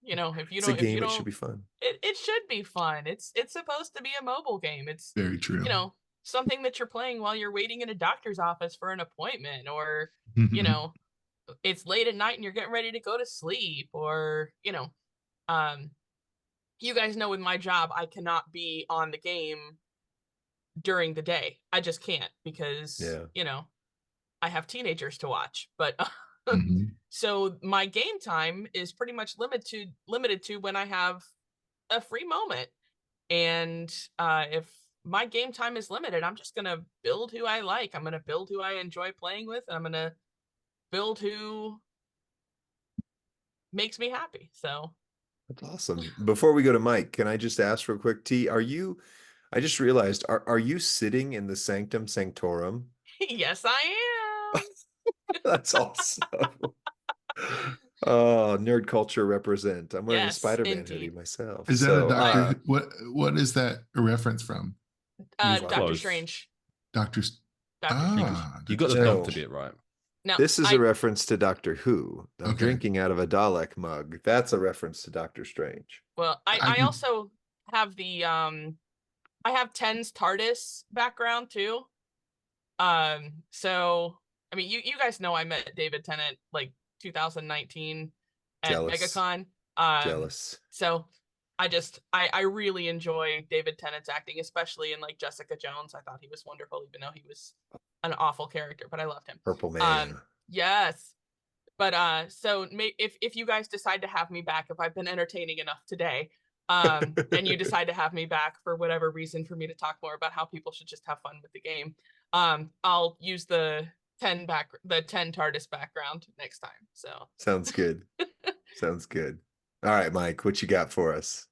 you don't, it should be fun. It should be fun. It's supposed to be a mobile game. It's very true. Something that you're playing while you're waiting in a doctor's office for an appointment, or it's late at night and you're getting ready to go to sleep, or you guys know with my job I cannot be on the game during the day. I just can't, because I have teenagers to watch. But so my game time is pretty much limited to when I have a free moment. And if my game time is limited, I'm just gonna build who I like. I'm gonna build who I enjoy playing with, and I'm gonna build who makes me happy. So That's awesome. Before we go to Mike, can I just ask real quick, T, I just realized, are you sitting in the Sanctum Sanctorum? yes, I am. That's awesome. Oh, nerd culture represent. I'm wearing a Yes, Spider-Man hoodie indeed. myself. Is that So, a doctor? What is that a reference from? was Doctor close. Strange. Doctor. Doctor Strange. You got the No. doctor bit right. No, this is a reference to Doctor Who. I'm Okay. drinking out of a Dalek mug. That's a reference to Doctor Strange. well, I also have the I have Ten's TARDIS background too. So I mean, you guys know I met David Tennant like 2019 at Jealous. MegaCon. Jealous. So I really enjoy David Tennant's acting, especially in like Jessica Jones. I thought he was wonderful, even though he was an awful character, but I loved him. Purple Man. Yes. But so if you guys decide to have me back, if I've been entertaining enough today, and you decide to have me back for whatever reason for me to talk more about how people should just have fun with the game, I'll use the 10 TARDIS background next time. So Sounds good. Sounds good. All right, Mike, what you got for us?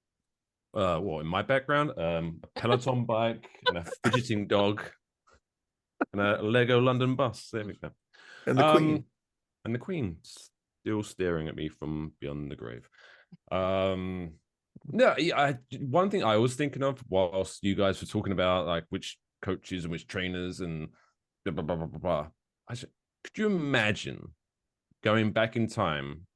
Well, in my background, a Peloton bike and a fidgeting dog and a Lego London bus. There we go. And the Queen. And the Queen still staring at me from beyond the grave. No, one thing I was thinking of whilst you guys were talking about like which coaches and which trainers and blah blah blah blah blah. Could you imagine going back in time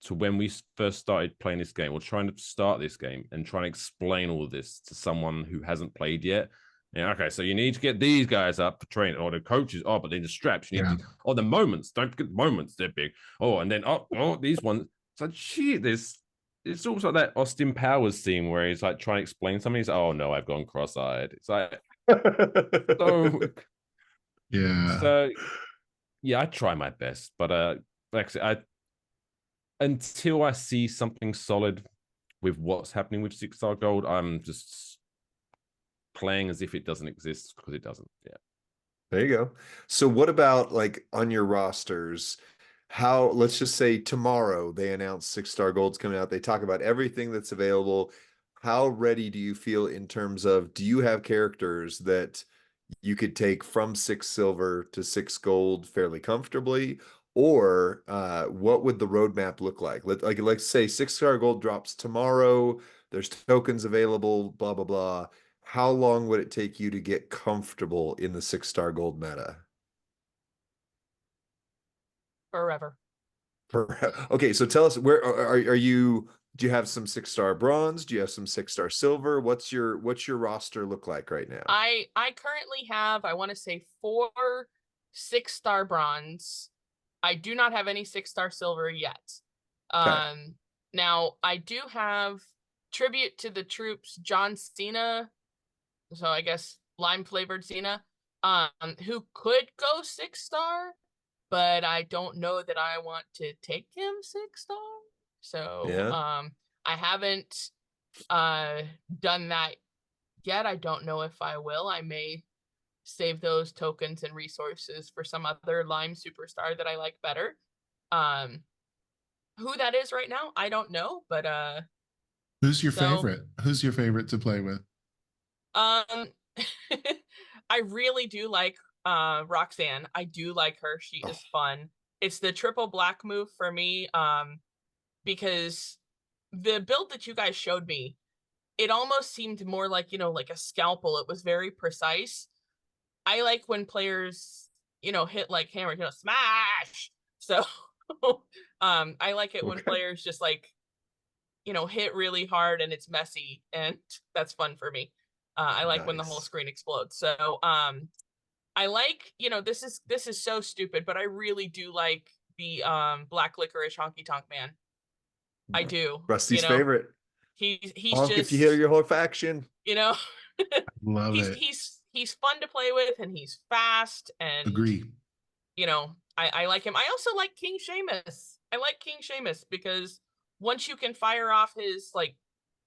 to when we first started playing this game, or trying to start this game and trying to explain all of this to someone who hasn't played yet? Yeah, okay, so you need to get these guys up for training, or the coaches. Oh, but then the straps. You need to. Oh, the moments. Don't forget the moments. They're big. Oh, and then these ones. It's like shit. It's almost like that Austin Powers scene where he's like trying to explain something. He's like, oh no, I've gone cross-eyed. It's like So yeah, I try my best, but like I said, until I see something solid with what's happening with 6-star gold, I'm just playing as if it doesn't exist because it doesn't. Yeah. There you go. So what about like on your rosters? Let's just say tomorrow they announce 6-star gold's coming out. They talk about everything that's available. How ready do you feel in terms of, do you have characters that you could take from 6 silver to 6 gold fairly comfortably? Or what would the roadmap look like? Let's say 6-star gold drops tomorrow. There's tokens available, blah, blah, blah. How long would it take you to get comfortable in the 6-star gold meta? forever. Okay, so tell us, where are you? Do you have some 6-star bronze? Do you have some 6-star silver? What's your roster look like right now? I currently have, I want to say 4 6-star bronze. I do not have any 6-star silver yet. Okay. Now I do have tribute to the troops John Cena, so I guess lime flavored Cena, who could go 6-star, but I don't know that I want to take him 6-star. So Yeah. I haven't done that yet. I don't know if I will. I may save those tokens and resources for some other lime superstar that I like better. Who that is right now, I don't know, but who's your favorite? Who's your favorite to play with? I really do like Roxxan. I do like her. She is fun. It's the triple black move for me, because the build that you guys showed me, it almost seemed more like, like a scalpel. It was very precise. I like when players, hit like hammer, smash. So I like it when players just like, hit really hard and it's messy, and that's fun for me. I like when the whole screen explodes. So I like, this is so stupid, but I really do like the black licorice honky tonk man. I do. Rusty's favorite. He's honk just, if you hear your whole faction. Love it. He's fun to play with, and he's fast, and agree. I like him. I also like King Sheamus. I like King Sheamus because once you can fire off his like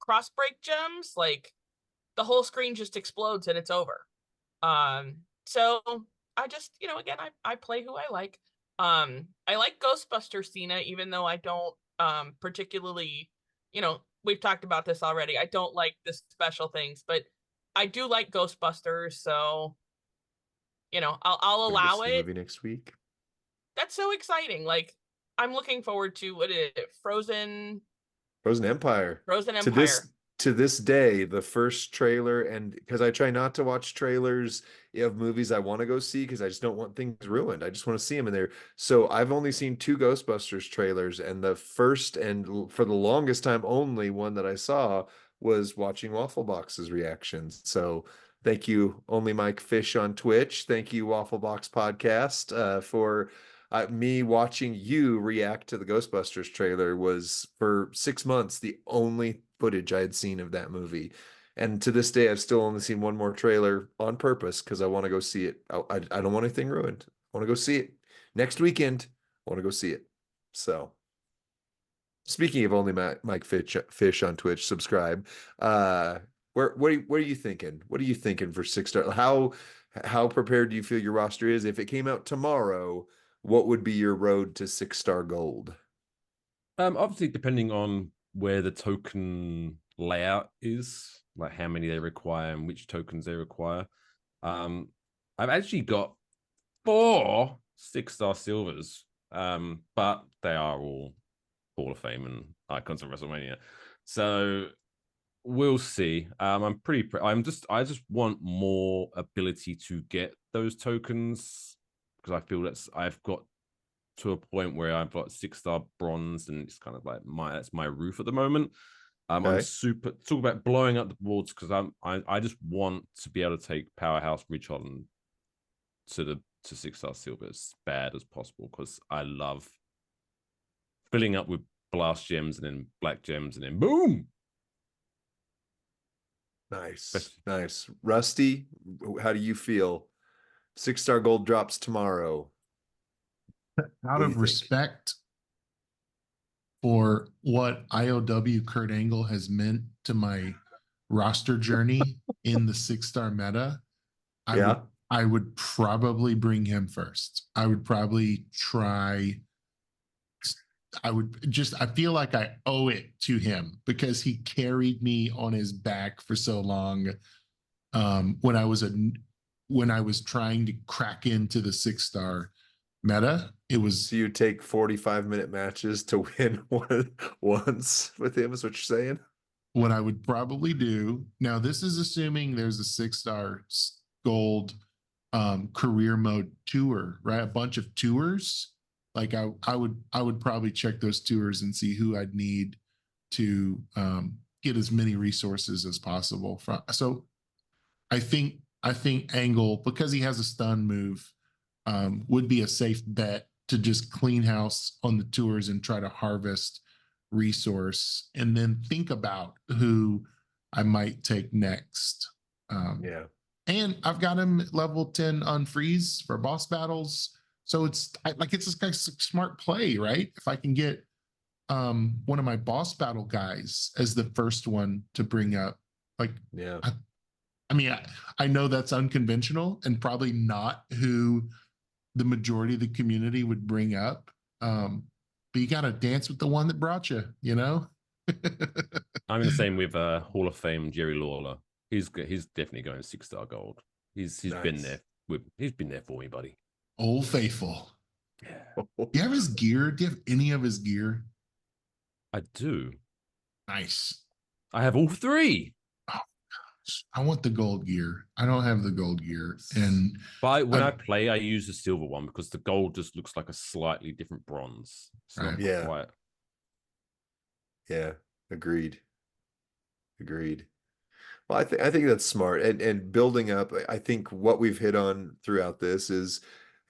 cross break gems, like the whole screen just explodes and it's over. So I just, again, I play who I like. I like Ghostbusters Cena, even though I don't particularly, we've talked about this already. I don't like the special things, but I do like Ghostbusters, so I'll We're gonna allow see the it. movie next week. That's so exciting. Like, I'm looking forward to what is it? Frozen Empire. Empire. To this day, the first trailer, and because I try not to watch trailers of movies I want to go see because I just don't want things ruined. I just want to see them in there. So I've only seen 2 Ghostbusters trailers, and the first and for the longest time only one that I saw was watching Waffle Box's reactions. So thank you, Only Mike Fish on Twitch. Thank you, Waffle Box Podcast, for me watching you react to the Ghostbusters trailer. Was for 6 months the only footage I had seen of that movie. And to this day, I've still only seen one more trailer on purpose because I want to go see it. I don't want anything ruined. I want to go see it next weekend. I want to go see it. So speaking of Only Mike Fish on Twitch, subscribe. What are you thinking? What are you thinking for 6-star? How prepared do you feel your roster is? If it came out tomorrow, what would be your road to 6-star gold? Obviously, depending on where the token layout is, like how many they require and which tokens they require. I've actually got 4 6-star silvers, but they are all Hall of Fame and icons of WrestleMania. So we'll see. I just want more ability to get those tokens because I feel I've got to a point where I've got 6-star bronze, and it's kind of like that's my roof at the moment. Okay. I'm super talk about blowing up the boards because I just want to be able to take Powerhouse Ridge Holland to 6-star silver as bad as possible because I love filling up with blast gems and then black gems and then boom. Nice. Rusty, how do you feel? 6-star gold drops tomorrow. Out of respect for what IOW Kurt Angle has meant to my roster journey in the 6-star meta, I would probably bring him first. I would probably try. I feel like I owe it to him because he carried me on his back for so long. When I was trying to crack into the 6-star meta, it was. So you take 45-minute matches to win once with him, is what you're saying? What I would probably do now, this is assuming there's a 6-star gold career mode tour, right? A bunch of tours. Like I would probably check those tours and see who I'd need to get as many resources as possible. So I think Angle, because he has a stun move, would be a safe bet to just clean house on the tours and try to harvest resource and then think about who I might take next. And I've got him at level 10 unfreeze for boss battles. So it's just a smart play, right? If I can get one of my boss battle guys as the first one to bring up, I know that's unconventional and probably not who the majority of the community would bring up. But you got to dance with the one that brought you, I'm the same with Hall of Fame Jerry Lawler. He's definitely going 6-star gold. He's been there for me, buddy. Old faithful. Yeah. Do you have his gear? Do you have any of his gear? I do. Nice. I have all 3. Oh gosh, I want the gold gear. I don't have the gold gear, and when I play, I use the silver one because the gold just looks like a slightly different bronze. It's not quite. Yeah. Agreed. Well, I think that's smart. And building up, I think what we've hit on throughout this is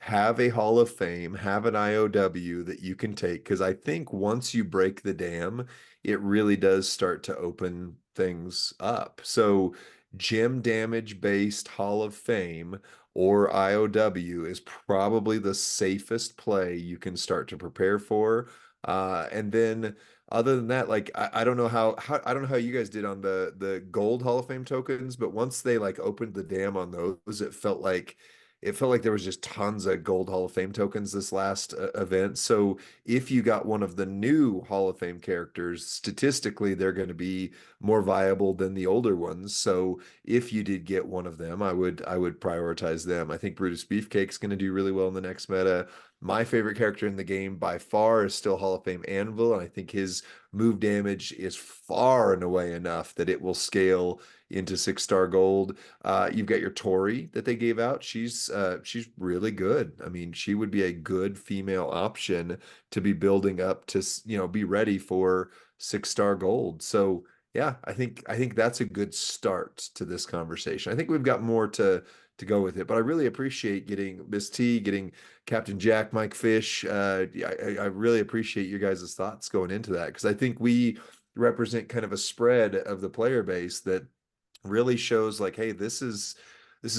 have a Hall of Fame, have an IOW that you can take. Because I think once you break the dam, it really does start to open things up. So gem damage based Hall of Fame or IOW is probably the safest play you can start to prepare for. And then other than that, like I don't know how I don't know how you guys did on the gold Hall of Fame tokens, but once they like opened the dam on those, it felt like there was just tons of gold Hall of Fame tokens this last event. So if you got one of the new Hall of Fame characters, statistically they're going to be more viable than the older ones. So if you did get one of them, I would prioritize them. I think Brutus Beefcake's going to do really well in the next meta. My favorite character in the game by far is still Hall of Fame Anvil, and I think his move damage is far and away enough that it will scale into 6-star gold. You've got your Tori that they gave out. She's really good. I mean, she would be a good female option to be building up to, be ready for 6-star gold. So yeah, I think that's a good start to this conversation. I think we've got more to go with it, but I really appreciate getting Miss T, getting Captain Jack, Mike Fish. I really appreciate your guys' thoughts going into that, because I think we represent kind of a spread of the player base that really shows like, hey, this is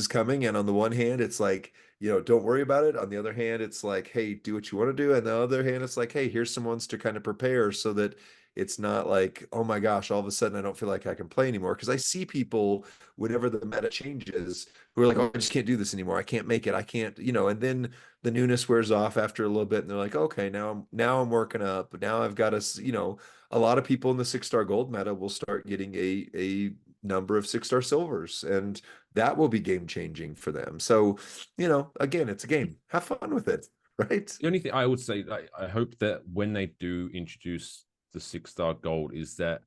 coming. And on the one hand, it's like, don't worry about it. On the other hand, it's like, hey, do what you want to do. And the other hand, it's like, hey, here's some ones to kind of prepare so that it's not like, oh my gosh, all of a sudden I don't feel like I can play anymore. Because I see people, whenever the meta changes, who are like, oh, I just can't do this anymore. I can't make it. I can't, and then the newness wears off after a little bit, and they're like, okay, now I'm working up. Now I've got a lot of people in the 6-star gold meta will start getting a number of 6-star silvers, and that will be game changing for them. So, again, it's a game. Have fun with it, right? The only thing I would say, I hope that when they do introduce the 6-star gold, is that,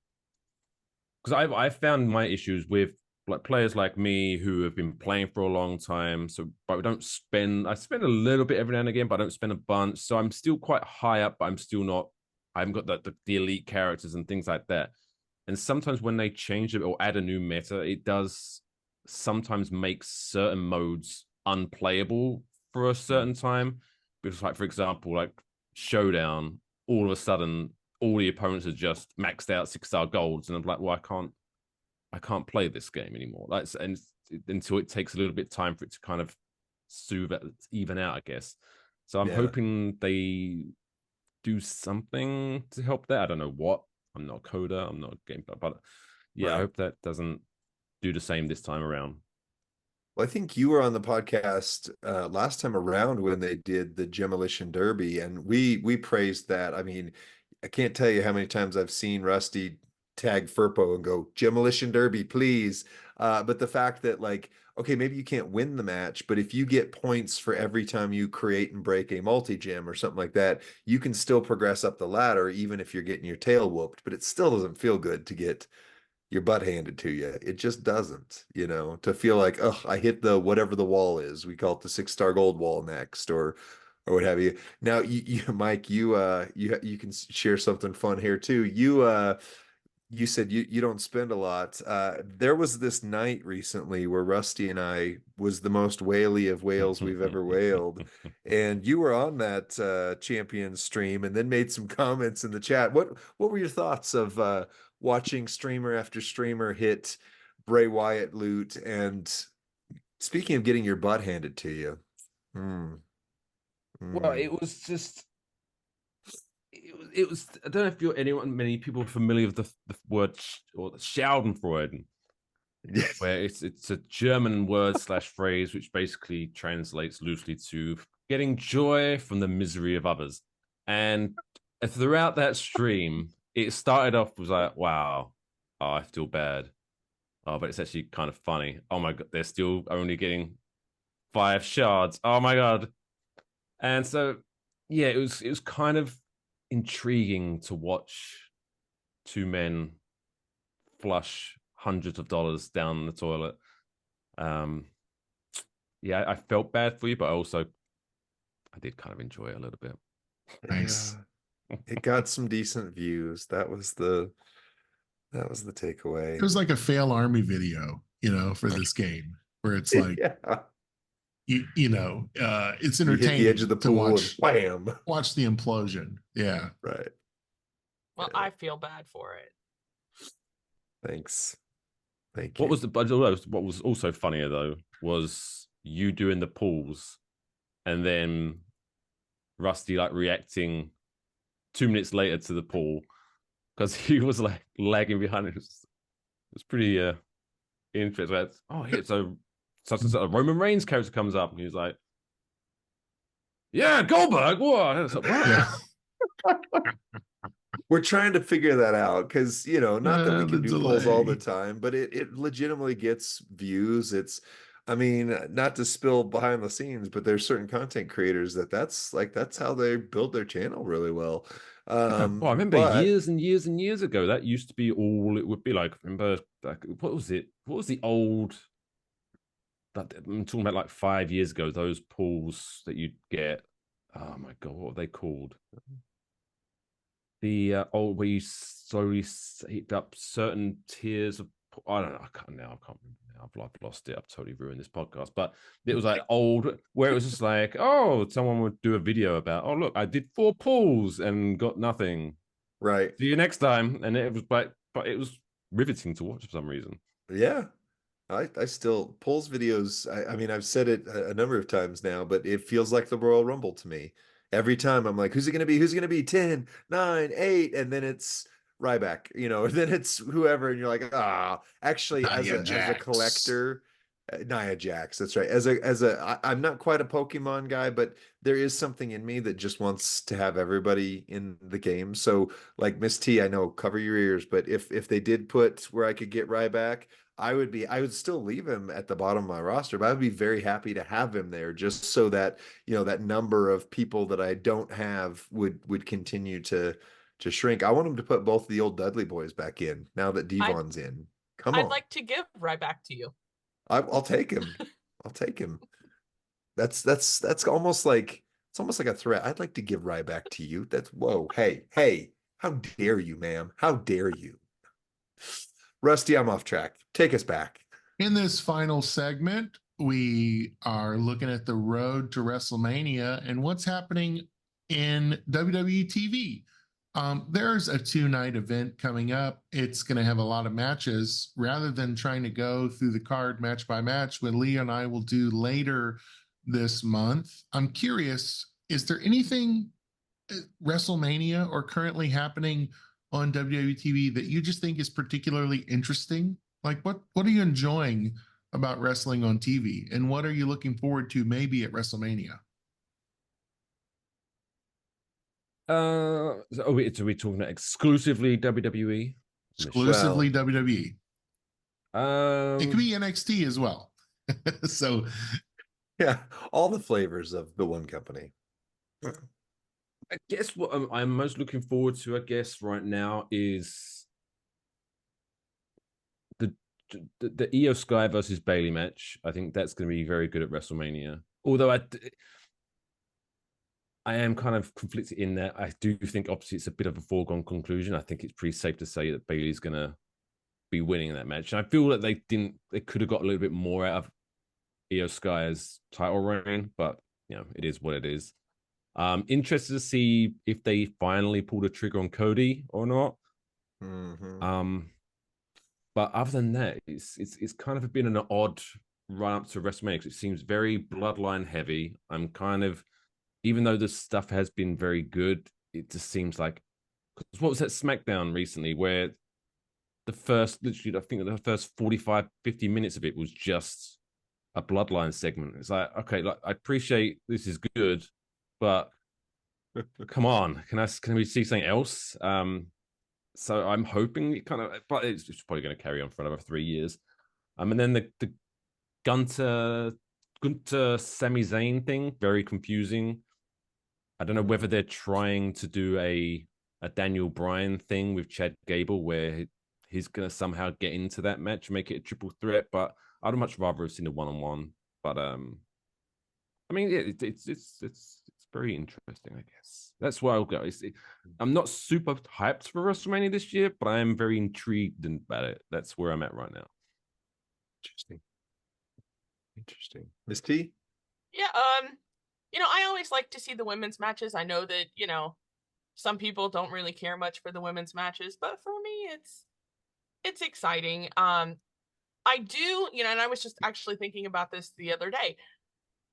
because I found my issues with like players like me who have been playing for a long time. So, but I spend a little bit every now and again, but I don't spend a bunch. So I'm still quite high up, but I'm still not. I haven't got the elite characters and things like that. And sometimes when they change it or add a new meta, it does sometimes make certain modes unplayable for a certain time. Because, like, for example, like Showdown, all of a sudden, all the opponents are just maxed out 6-star golds, and I'm like, well, I can't play this game anymore. And until it takes a little bit of time for it to kind of even out, I guess. So I'm hoping they do something to help that. I don't know what. I'm not a coder. I'm not a game, but yeah, right. I hope that doesn't do the same this time around. Well, I think you were on the podcast last time around when they did the Demolition Derby, and we praised that. I mean, I can't tell you how many times I've seen Rusty tag Furpo and go, Demolition Derby, please. But the fact that, like, okay, maybe you can't win the match, but if you get points for every time you create and break a multi-gem or something like that, you can still progress up the ladder, even if you're getting your tail whooped. But it still doesn't feel good to get your butt handed to you. It just doesn't, to feel like, oh, I hit the whatever the wall is. We call it the 6-star gold wall next, or what have you. Now, you Mike, you can share something fun here too. You said you don't spend a lot. There was this night recently where Rusty and I was the most whaley of whales we've ever whaled. And you were on that champion stream and then made some comments in the chat. What were your thoughts of watching streamer after streamer hit Bray Wyatt loot? And speaking of getting your butt handed to you. Well, it was just... It was. I don't know if many people are familiar with the word or Schadenfreude, yes. Where it's a German word / phrase which basically translates loosely to getting joy from the misery of others. And throughout that stream, it started off was like, wow, oh, I feel bad. Oh, but it's actually kind of funny. Oh my god, they're still only getting 5 shards. Oh my god. And so, yeah, it was kind of intriguing to watch 2 men flush hundreds of dollars down the toilet. Yeah, I felt bad for you, but I did kind of enjoy it a little bit. Nice. It got some decent views. That was the takeaway. It was like a fail army video, for this game, where it's like, it's entertaining. You hit the edge of the pool to watch the implosion. Yeah. Right. Well, I feel bad for it. Thanks. Thank you. What was also funnier though was you doing the pulls and then Rusty like reacting 2 minutes later to the pull because he was like lagging behind. It was pretty interesting. Like, oh, yeah, so such and such a Roman Reigns character comes up, and he's like, "Yeah, Goldberg." What? I was like, what? Yeah. We're trying to figure that out because, not that we The can do polls all the delay. time, but it legitimately gets views. I mean, not to spill behind the scenes, but there's certain content creators that's how they build their channel really well. Well, I remember But years and years and years ago, that used to be all it would be like. Remember, like, what was it? What was the old? I'm talking about like 5 years ago. Those pools that you'd get. Oh my god, what were they called? The old where you slowly heaped up certain tiers of. I don't know. I can't remember now. I've lost it. I've totally ruined this podcast. But it was like old, where it was just like, oh, someone would do a video about, oh look, I did 4 pulls and got nothing. right. See you next time. And it was like, but it was riveting to watch for some reason. Yeah. I still polls videos. I mean, I've said it a number of times now, but it feels like the Royal Rumble to me. Every time I'm like, who's it going to be? Who's it going to be? 10, 9, 8. And then it's Ryback, and then it's whoever. And you're like, actually, as Nia a Jax. collector, Nia Jax. That's right. I'm not quite a Pokemon guy, but there is something in me that just wants to have everybody in the game. So like Miss T, I know, cover your ears, but if they did put where I could get Ryback, I would still leave him at the bottom of my roster, but I would be very happy to have him there just so that, that number of people that I don't have would continue to shrink. I want him to put both the old Dudley boys back in now that Devon's in. Come on. I'd like to give Ryback to you. I'll take him. I'll take him. That's almost like it's almost like a threat. I'd like to give Ryback to you. That's whoa, hey, how dare you, ma'am? How dare you? Rusty, I'm off track. Take us back. In this final segment, we are looking at the road to WrestleMania and what's happening in WWE TV. There's a 2-night event coming up. It's going to have a lot of matches. Rather than trying to go through the card match by match, what Leah and I will do later this month, I'm curious, is there anything WrestleMania or currently happening on WWE TV that you just think is particularly interesting? Like what are you enjoying about wrestling on TV, and what are you looking forward to maybe at WrestleMania? So are we talking about exclusively WWE? Exclusively WWE. It could be Um, NXT as well. So Yeah, all the flavors of the one company. I guess what I'm most looking forward to, I guess, right now is the Io Sky versus Bailey match. I think that's going to be very good at WrestleMania. Although I am kind of conflicted in that I do think obviously it's a bit of a foregone conclusion. I think it's pretty safe to say that Bailey's going to be winning that match. And I feel that they could have got a little bit more out of Io Sky's title reign, but it is what it is. Interested to see if they finally pull the trigger on Cody or not. Mm-hmm. But other than that, it's kind of been an odd run up to WrestleMania because it seems very bloodline heavy. I'm kind of, even though the stuff has been very good, it just seems like, what was that SmackDown recently where I think the first 45, 50 minutes of it was just a bloodline segment. It's like, okay, like I appreciate this is good, but come on, can we see something else? So I'm hoping it kind of, but it's probably going to carry on for another 3 years. And then the Gunter Sami Zayn thing, very confusing. I don't know whether they're trying to do a Daniel Bryan thing with Chad Gable where he's going to somehow get into that match, make it a triple threat. But I'd much rather have seen a one-on-one. But I mean, it's very interesting, I guess. That's where I'll go. I'm not super hyped for WrestleMania this year, but I am very intrigued about it. That's where I'm at right now. Interesting. Miss T? Yeah, I always like to see the women's matches. I know that, some people don't really care much for the women's matches, but for me it's exciting. I do, and I was just actually thinking about this the other day.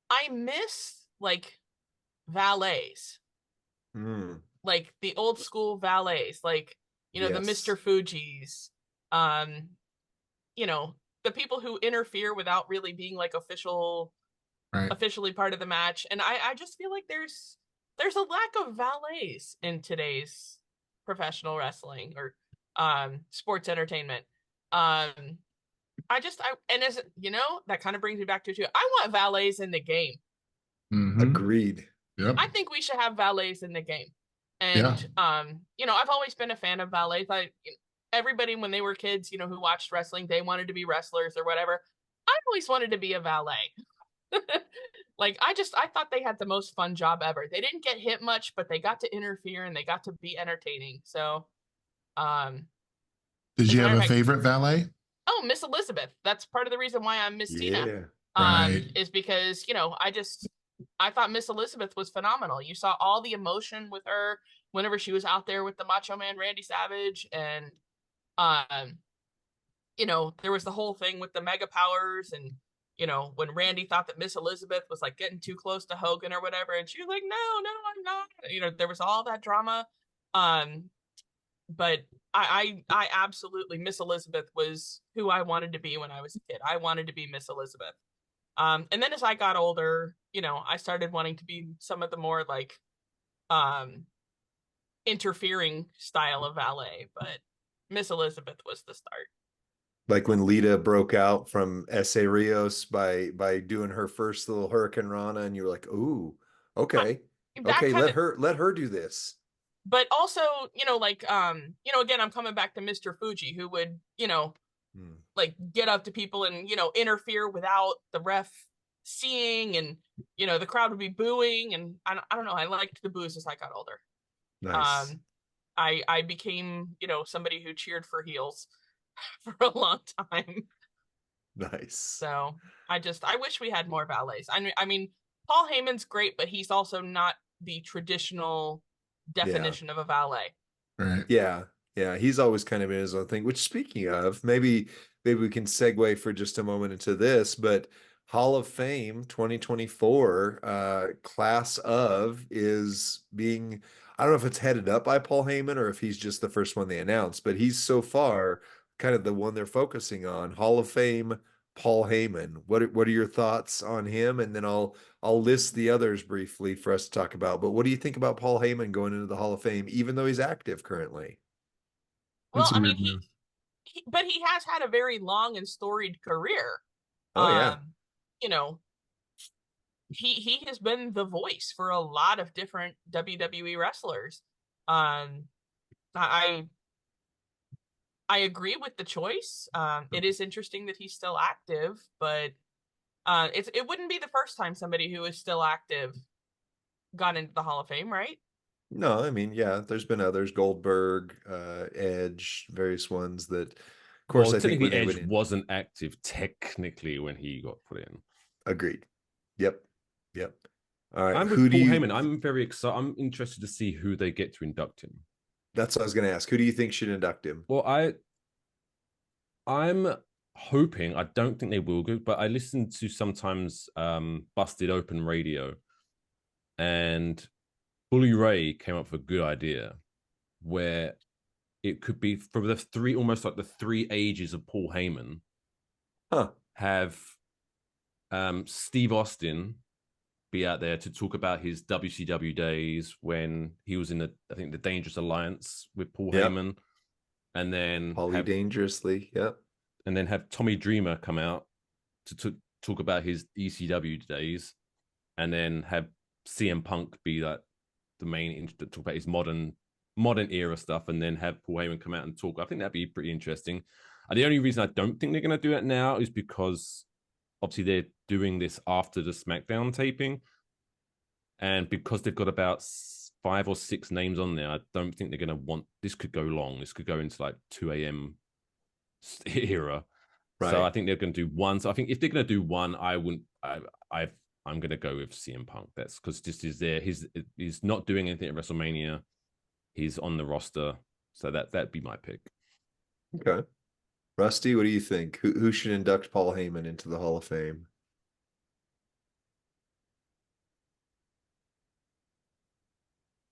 I miss like valets. Mm. Like the old school valets, like, the Mr. Fujis, the people who interfere without really being like officially part of the match. And I just feel like there's a lack of valets in today's professional wrestling or sports entertainment. And as that kind of brings me back to too. I want valets in the game. Mm-hmm. Agreed. Yep. I think we should have valets in the game. And I've always been a fan of valets. Everybody when they were kids, who watched wrestling, they wanted to be wrestlers or whatever. I always wanted to be a valet. Like I thought they had the most fun job ever. They didn't get hit much, but they got to interfere and they got to be entertaining. So did you have a favorite valet? Oh, Miss Elizabeth. That's part of the reason why I'm MissTena. Is because, I thought Miss Elizabeth was phenomenal. You saw all the emotion with her whenever she was out there with the Macho Man Randy Savage. And, there was the whole thing with the mega powers and, when Randy thought that Miss Elizabeth was like getting too close to Hogan or whatever. And she was like, no, I'm not. There was all that drama. But I absolutely, Miss Elizabeth was who I wanted to be when I was a kid. I wanted to be Miss Elizabeth. And then as I got older, I started wanting to be some of the more like interfering style of valet, but Miss Elizabeth was the start. Like when Lita broke out from Essa Rios by doing her first little Hurricane Rana, and you were like, "Ooh, okay, let her do this." But also, again, I'm coming back to Mr. Fuji, who would, like get up to people and, interfere without the ref seeing, and, the crowd would be booing. And I don't know, I liked the boos as I got older. Nice. I became, somebody who cheered for heels for a long time. Nice. So I wish we had more valets. I mean, Paul Heyman's great, but he's also not the traditional definition of a valet. Right. Yeah. He's always kind of in his own thing, which speaking of, maybe we can segue for just a moment into this, but Hall of Fame 2024 class of is being, I don't know if it's headed up by Paul Heyman or if he's just the first one they announced, but he's so far kind of the one they're focusing on. Hall of Fame Paul Heyman. What are your thoughts on him? And then I'll list the others briefly for us to talk about. But what do you think about Paul Heyman going into the Hall of Fame, even though he's active currently? Well, I mean, he has had a very long and storied career. Oh yeah. He has been the voice for a lot of different WWE wrestlers. I agree with the choice. It is interesting that he's still active, but it wouldn't be the first time somebody who is still active got into the Hall of Fame, right? No, I mean, yeah, there's been others, Goldberg, Edge, various ones that, of course, I think Edge wasn't active technically when he got put in. Agreed. Yep. All right. I'm with Paul Heyman. I'm very excited. I'm interested to see who they get to induct him. That's what I was going to ask. Who do you think should induct him? Well, I'm hoping, I don't think they will go, but I listen to sometimes Busted Open Radio, and Bully Ray came up with a good idea where it could be for almost like the three ages of Paul Heyman. Have Steve Austin be out there to talk about his WCW days when he was in the Dangerous Alliance with Paul Heyman, and then Dangerously, and then have Tommy Dreamer come out to talk about his ECW days, and then have CM Punk be like the main to talk about his modern era stuff, and then have Paul Heyman come out and talk. I think that'd be pretty interesting. The only reason I don't think they're going to do it now is because obviously they're doing this after the SmackDown taping, and because they've got about 5 or 6 names on there, I don't think they're going to want this. Could go long. This could go into like 2 a.m. era. Right. So I think they're going to do one. So I think if they're going to do one, I'm going to go with CM Punk. That's because this is there. He's not doing anything at WrestleMania. He's on the roster, so that'd be my pick. Okay, Rusty, what do you think? Who should induct Paul Heyman into the Hall of Fame?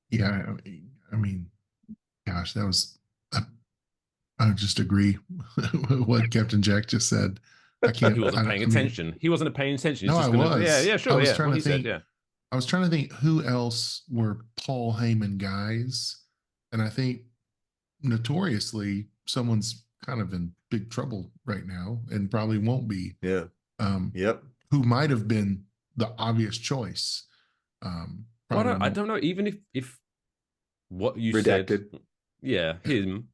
Yeah, I mean, gosh, that was I just agree with what Captain Jack just said. I can't. He wasn't paying attention. He wasn't paying attention. He's No, just I gonna, was. yeah, I sure, was yeah. trying What to he said, think. yeah. I was trying to think who else were Paul Heyman guys, and I think notoriously someone's kind of in big trouble right now, and probably won't be. Yeah. Yep. Who might have been the obvious choice. Well, I don't know. Even if what you Redacted. said, yeah, him.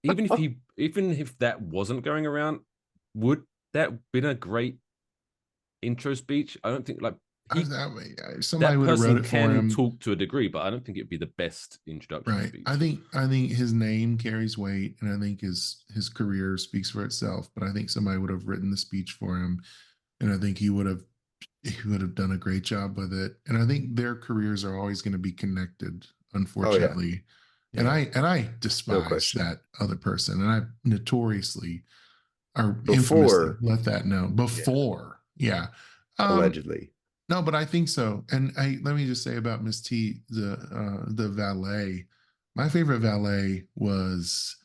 even if that wasn't going around, would that been a great intro speech? I don't think like somebody that would have wrote person it for can him. talk to a degree, but I don't think it'd be the best introduction Right. speech. I think his name carries weight, and I think his career speaks for itself. But I think somebody would have written the speech for him, and I think he would have done a great job with it. And I think their careers are always going to be connected, unfortunately. Yeah. And I despise that other person, and I notoriously infamously let that know before. Yeah. Allegedly. No, but I think so. And let me just say about Miss T, the valet. My favorite valet was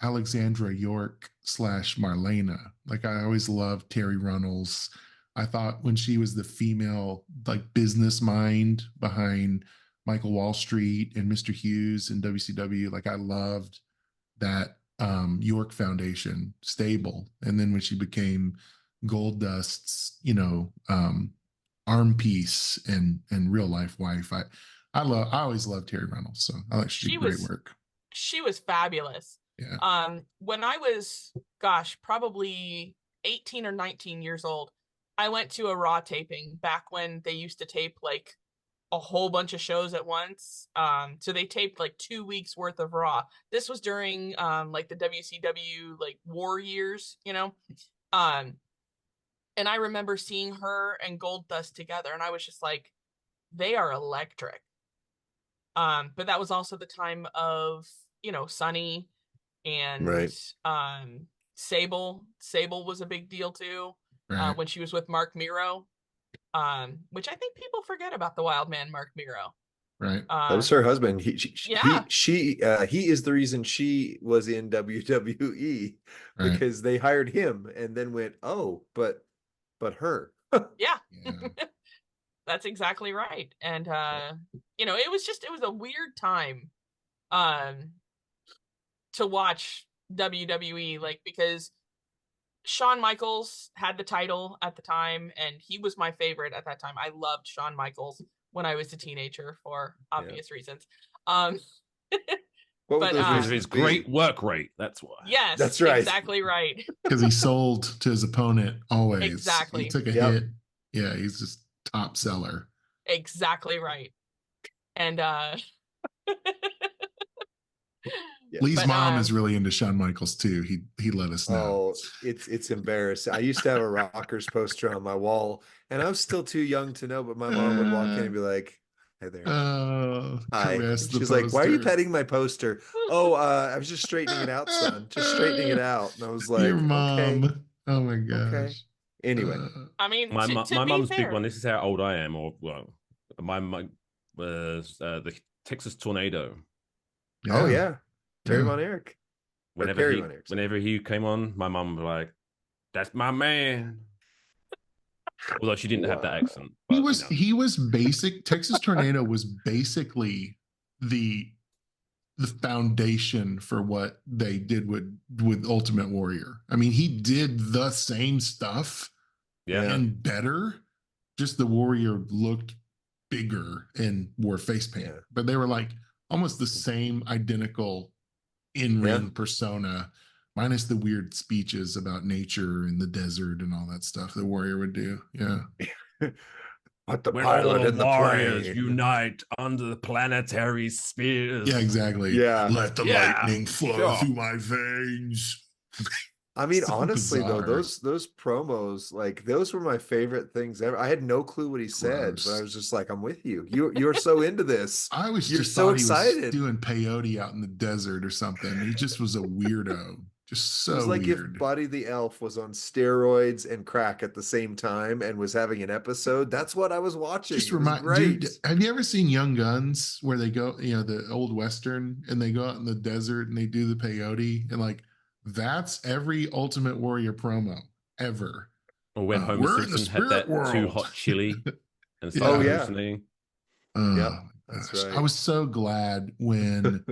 Alexandra York / Marlena. Like, I always loved Terry Runnels. I thought when she was the female like business mind behind Michael Wall Street and Mr. Hughes and WCW, like I loved that York Foundation stable. And then when she became Gold Dust's, arm piece and real life wife, I always loved Terry Reynolds. So I like she did great work. She was fabulous. Yeah. When I was, probably 18 or 19 years old, I went to a Raw taping back when they used to tape like a whole bunch of shows at once. So they taped like 2 weeks worth of Raw. This was during like the WCW like war years, and I remember seeing her and Goldust together, and I was just like, they are electric. But that was also the time of, Sunny and Sable. Sable was a big deal too. Right. When she was with Mark Miro, which I think people forget about the wild man, Mark Miro. Right. That was her husband. He is the reason she was in WWE, because they hired him and then went, oh, but her. Yeah. That's exactly right. And it was a weird time to watch WWE, like, because Shawn Michaels had the title at the time, and he was my favorite at that time. I loved Shawn Michaels when I was a teenager for obvious reasons. What would those reasons his great work rate? That's why. Yes, that's right. Exactly right. Because he sold to his opponent always. Exactly. He took a hit. Yeah, he's just top seller. Exactly right. And Lee's mom is really into Shawn Michaels too. He let us know. Oh, it's embarrassing. I used to have a Rockers poster on my wall, and I was still too young to know, but my mom would walk in and be like, "Hey there." Hi. She's like, "Why are you petting my poster?" "Oh, I was just straightening it out, son. Just straightening it out." And I was like, "Your mom." Okay. Oh my gosh. Okay. Anyway, I mean, my mom's big one. This is how old I am. Or well, my was the Texas Tornado. Oh yeah. Terry Von Erich. Whenever he came on, my mom was like, "That's my man." Although she didn't have that accent. But, he was basic. Texas Tornado was basically the foundation for what they did with Ultimate Warrior. I mean, he did the same stuff and better. Just the Warrior looked bigger and wore face paint, but they were like almost the same identical in-ring persona, minus the weird speeches about nature and the desert and all that stuff the Warrior would do. Yeah. But the pilot and the warriors plane unite under the planetary spheres. Yeah, exactly. Yeah. Let the lightning flow through my veins. I mean, So honestly, bizarre. though, those promos, like, those were my favorite things ever. I had no clue what he said, but I was just like, I'm with you. You're so into this. I was You're just so thought excited. he was doing peyote out in the desert or something. He just was a weirdo. Just It was so like weird. if Buddy the Elf was on steroids and crack at the same time and was having an episode. That's what I was watching. Just It was remind, great. dude, have you ever seen Young Guns where they go, the old Western, and they go out in the desert and they do the peyote, and like that's every Ultimate Warrior promo ever. Or when Homer We're in the Simpson had spirit that too world. hot chili and Yeah. started Oh, yeah. hallucinating. Yep, Oh, that's gosh. right. I was so glad when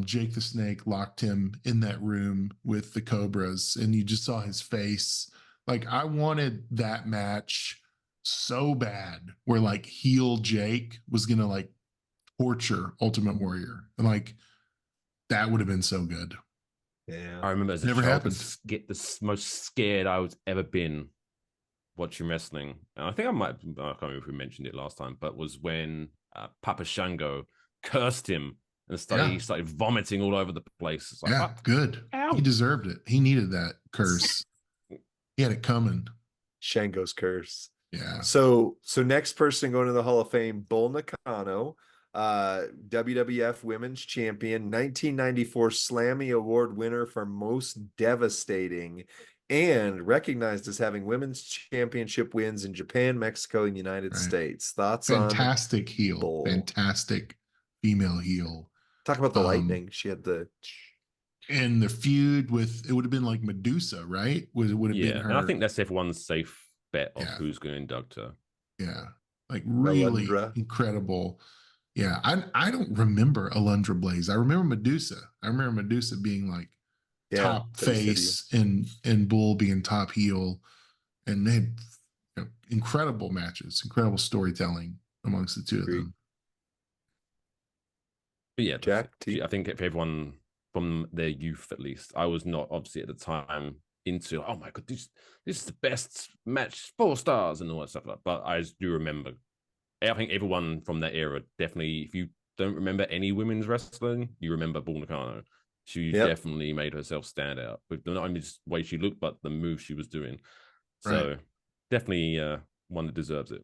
Jake the Snake locked him in that room with the Cobras, and you just saw his face. Like, I wanted that match so bad, where like heel Jake was gonna like torture Ultimate Warrior, and like that would have been so good. Yeah. I remember as a Never child, happened. the most scared I was ever been watching wrestling. And I think I can't remember if we mentioned it last time, but was when Papa Shango cursed him and he started vomiting all over the place. It's like, Yeah, good. Ow. He deserved it. He needed that curse. He had it coming. Shango's curse. Yeah. So next person going to the Hall of Fame, Bull Nakano, WWF Women's Champion, 1994 Slammy Award winner for Most Devastating, and recognized as having women's championship wins in Japan, Mexico, and United States. Thoughts fantastic on heel, Bull? Fantastic female heel. Talk about the lightning. She had the and the feud with, it would have been like Medusa, right? Would have been her. And I think that's everyone's safe bet of who's going to induct her. Yeah, like really incredible. Yeah, I don't remember Alundra Blaze. I remember Medusa. I remember Medusa being like top face and Bull being top heel, and they had incredible matches, incredible storytelling amongst the two of them. But yeah, Jack, I think if everyone from their youth, at least, I was not obviously at the time into, oh my god, this is the best match, 4 stars and all that stuff. But I do remember. I think everyone from that era definitely, if you don't remember any women's wrestling, you remember Bull Nakano. She definitely made herself stand out with not only just the way she looked, but the moves she was doing. So definitely one that deserves it.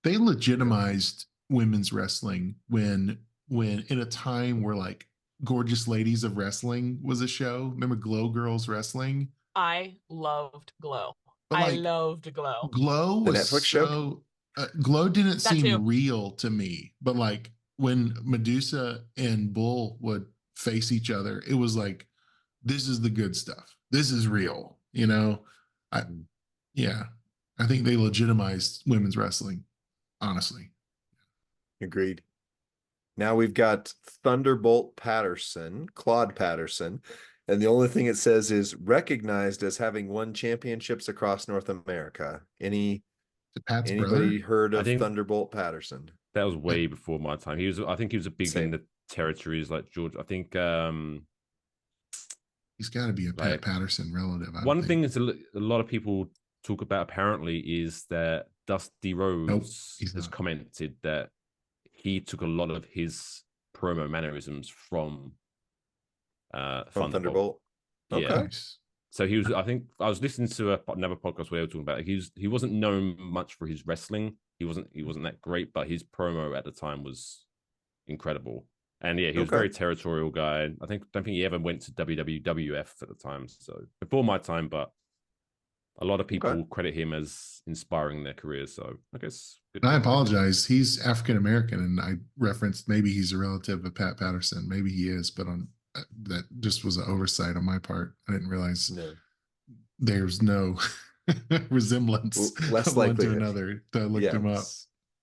They legitimized women's wrestling when in a time where like Gorgeous Ladies of Wrestling was a show. Remember Glow Girls Wrestling? I loved Glow. But I loved Glow. Glow was the Netflix show. Glow didn't seem real to me, but like when Medusa and Bull would face each other, it was like, this is the good stuff. This is real, I think they legitimized women's wrestling, honestly. Agreed. Now we've got Thunderbolt Patterson, Claude Patterson, and the only thing it says is recognized as having won championships across North America. Anybody heard of Thunderbolt Patterson? That was way before my time. I think he was a big in the territories like George. I think he's got to be a Pat Patterson relative. One thing is a lot of people talk about apparently is that Dusty Rhodes has commented that he took a lot of his promo mannerisms from Thunderbolt. Okay. Yeah. So he was, I think I was listening to another podcast where they were talking about he wasn't known much for his wrestling. He wasn't that great, but his promo at the time was incredible. And yeah, he was a very territorial guy. I don't think he ever went to WWF at the time. So before my time, but a lot of people credit him as inspiring their careers. So I guess. I apologize. He's African American, and I referenced maybe he's a relative of Pat Patterson. Maybe he is, but that just was an oversight on my part. I didn't realize there's no resemblance less one likely to another. I looked him up.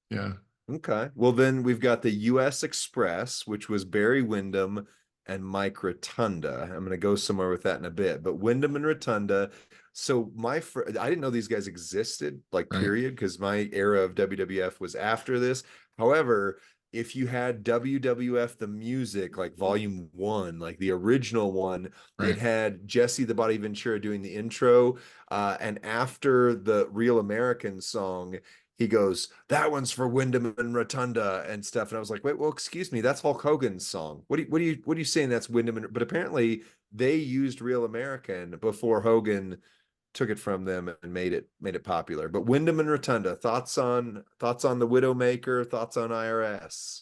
Yeah. Okay. Well, then we've got the U.S. Express, which was Barry Windham and Mike Rotunda. I'm going to go somewhere with that in a bit. But Windham and Rotunda. So I didn't know these guys existed, period, because my era of WWF was after this. However, if you had WWF the music, like Volume 1, like the original one, it had Jesse the Body Ventura doing the intro. And after the Real American song, he goes, that one's for Windham and Rotunda and stuff. And I was like, wait, well, excuse me, that's Hulk Hogan's song. What are you saying that's Windham and, but apparently they used Real American before Hogan took it from them and made it popular. But Windham and Rotunda, thoughts on the Widowmaker, thoughts on IRS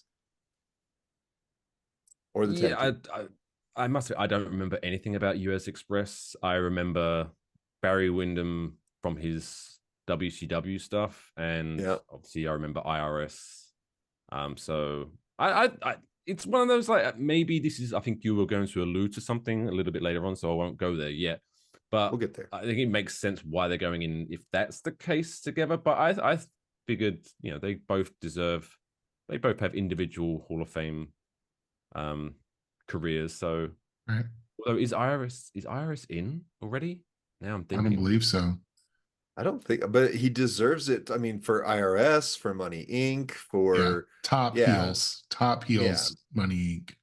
or the I I must say, I don't remember anything about US Express. I remember Barry Windham from his WCW stuff, and Yeah. obviously I remember IRS. So I it's one of those like maybe this is. I think you were going to allude to something a little bit later on, so I won't go there yet. But We'll get there. I think it makes sense why they're going in if that's the case together. But I figured they both deserve. They both have individual Hall of Fame careers. So, Right. although is Iris in already? Now I'm I thinking. don't believe so. I don't think, but he deserves it. I mean, for IRS, for Money Inc., for Top heels, Yeah. Money Inc.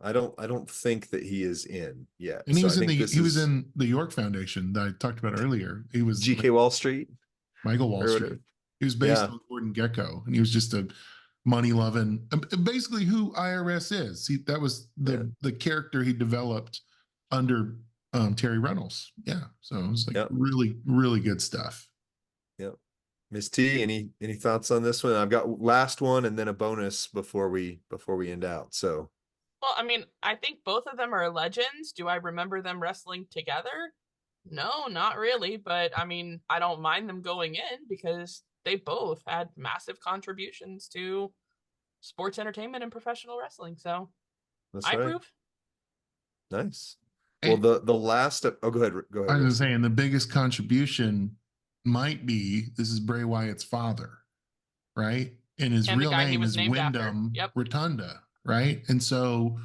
I don't think that he is in yet. And he So was I in think he was in the York Foundation that I talked about earlier. He was GK Wall Street Michael Wall or Street. whatever. He was based Yeah. on Gordon Gekko, and he was just a money loving, basically who IRS is. That was the character he developed under Terry Reynolds. Yeah, so it was like really, really good stuff. Yep. Miss T, any thoughts on this one? I've got last one and then a bonus before we end out. So, well, I mean, I think both of them are legends. Do I remember them wrestling together? No, not really. But I mean, I don't mind them going in because they both had massive contributions to sports entertainment and professional wrestling. So I approve. Nice. Well, the last go ahead. I was saying the biggest contribution might be this is Bray Wyatt's father, right? And his real name is Wyndham Rotunda, right? And so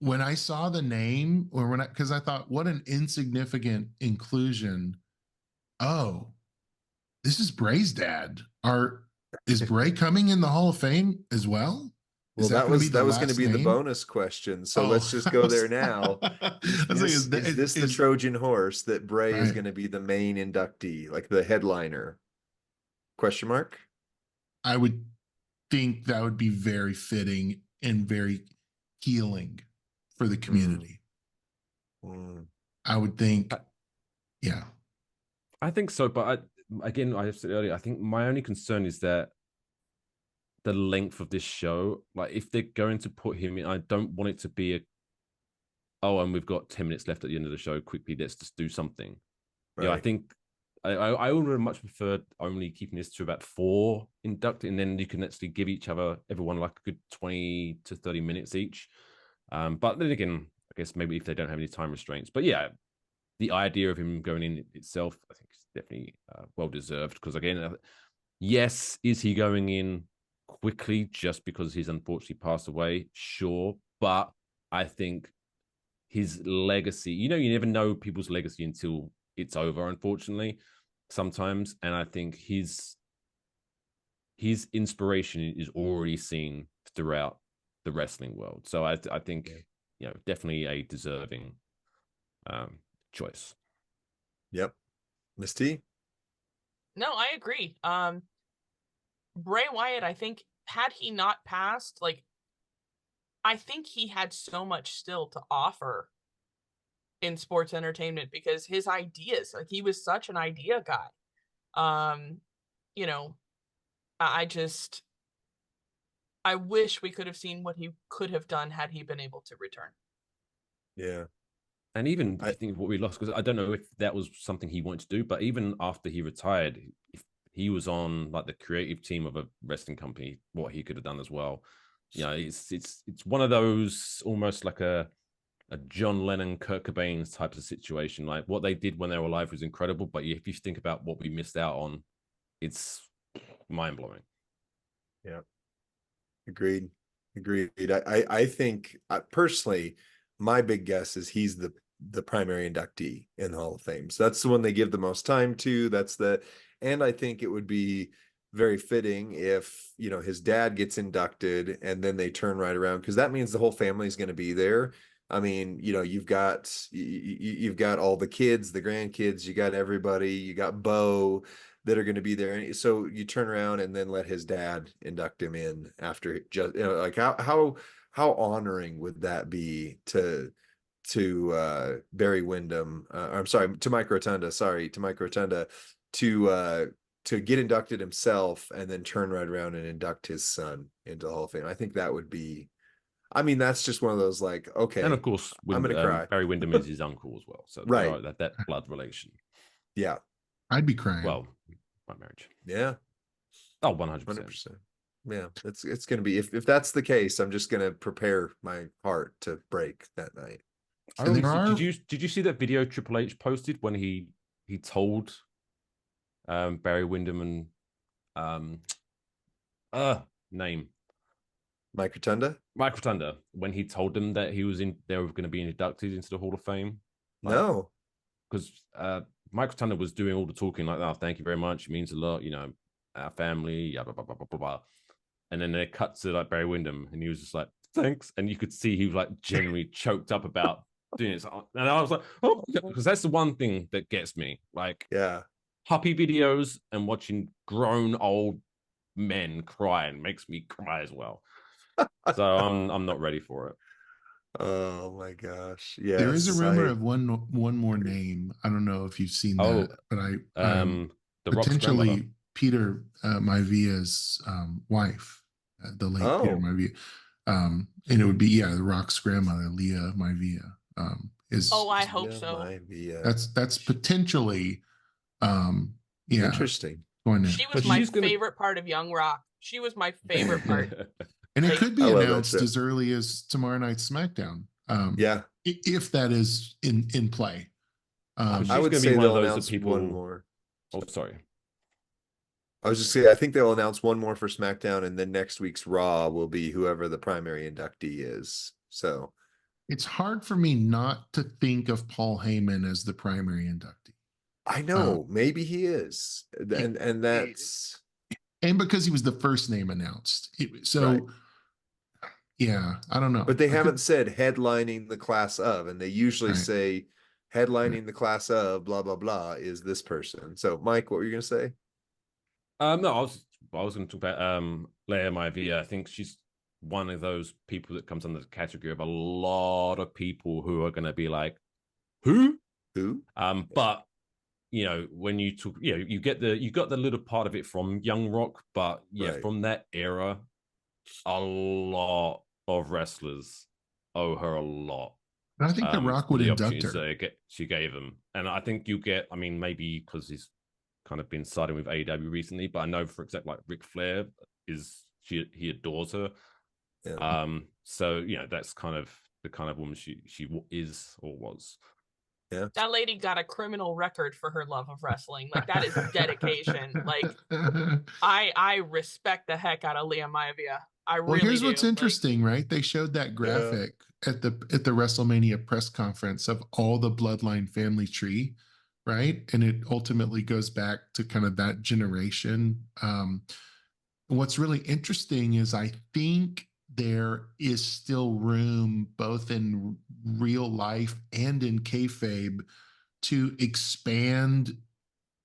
when I saw the name, or because I thought, what an insignificant inclusion. Oh, this is Bray's dad. Is Bray coming in the Hall of Fame as well? Well, that was going to be the bonus question. So let's just go there now. Is this the Trojan horse that Bray is going to be the main inductee, like the headliner? Question mark? I would think that would be very fitting and very healing for the community. I would think, yeah. I think so, but again, I said earlier, I think my only concern is that the length of this show, like if they're going to put him in, I don't want it to be and we've got 10 minutes left at the end of the show. Quickly, let's just do something. Right. Yeah, I think I would have much preferred only keeping this to about 4 inducted, and then you can actually give everyone like a good 20 to 30 minutes each. But then again, I guess maybe if they don't have any time restraints. But yeah, the idea of him going in itself, I think is definitely well deserved. Because again, yes, is he going in quickly just because he's unfortunately passed away? Sure, but I think his legacy, you never know people's legacy until it's over, unfortunately, sometimes. And I think his inspiration is already seen throughout the wrestling world. So I think definitely a deserving choice. Yep. Miss T? No, I agree. Bray Wyatt, I think, had he not passed, I think he had so much still to offer in sports entertainment because his ideas, he was such an idea guy. I wish we could have seen what he could have done had he been able to return. Yeah. And even I think what we lost, because I don't know if that was something he wanted to do, but even after he retired, if he was on like the creative team of a wrestling company, what he could have done as well. It's one of those almost like a John Lennon, Kurt Cobain type of situation. Like what they did when they were alive was incredible, but if you think about what we missed out on, it's mind blowing. Yeah, agreed. I think personally, my big guess is he's the primary inductee in the Hall of Fame. So that's the one they give the most time to. And I think it would be very fitting if his dad gets inducted and then they turn right around, because that means the whole family is going to be there. I mean, you've got all the kids, the grandkids, you got everybody, you got Bo that are going to be there. So you turn around and then let his dad induct him in after. Just like how honoring would that be to Barry Windham? I'm sorry, to Mike Rotunda. To get inducted himself and then turn right around and induct his son into the Hall of Fame. I think that would be. I mean, that's just one of those like, okay, And of course, I'm gonna cry. Barry Windham is his uncle as well, so Right. they are that blood relation. Yeah. I'd be crying. Well, my marriage. Yeah. Oh, 100%. 100%. Yeah, it's gonna be, if that's the case, I'm just gonna prepare my heart to break that night. Did you see that video Triple H posted when he told Barry Windham and name Mike Rotunda? Mike Rotunda, when he told them that they were going to be inducted into the Hall of Fame? No. Because Mike Rotunda was doing all the talking like, oh, thank you very much, it means a lot, our family, blah, blah, blah, blah, blah, blah. And then they cut to like Barry Windham and he was just like, thanks. And you could see he was like genuinely choked up about doing it. And I was like, oh, because that's the one thing that gets me. Like, yeah, puppy videos and watching grown old men crying makes me cry as well. So I'm not ready for it. Oh my gosh. Yeah. There is a rumor of one more name. I don't know if you've seen that, but the potentially Peter Maivia's wife, the late Peter Maivia. And it would be the Rock's grandmother, Leah Maivia. I hope so. Maivia. That's potentially interesting. She was my favorite part of Young Rock. She was my favorite part. And it could be announced as early as tomorrow night's SmackDown. If that is in play. I would say they'll announce one more. Oh, sorry. I was just saying, I think they'll announce one more for SmackDown, and then next week's Raw will be whoever the primary inductee is. So it's hard for me not to think of Paul Heyman as the primary inductee. I know, maybe he is, and that's because he was the first name announced. Yeah, I don't know. But they haven't said headlining the class of, and they usually say headlining the class of blah blah blah is this person. So, Mike, what were you going to say? No, I was going to talk about Leia Maivia. I think she's one of those people that comes under the category of a lot of people who are going to be like, who? But when you talk, you got the little part of it from Young Rock, but from that era, a lot of wrestlers owe her a lot. I think The Rock would induct her. She gave them, and I think you get. I mean, maybe because he's kind of been siding with AEW recently, but I know for example, like Ric Flair he adores her. Yeah. So that's kind of the kind of woman she is or was. Yeah. That lady got a criminal record for her love of wrestling. Like, that is dedication. Like, I respect the heck out of Leah Maivia. Here's what's interesting, right? They showed that graphic at the WrestleMania press conference of all the bloodline family tree, right? And it ultimately goes back to kind of that generation. What's really interesting is I think there is still room, both in real life and in kayfabe, to expand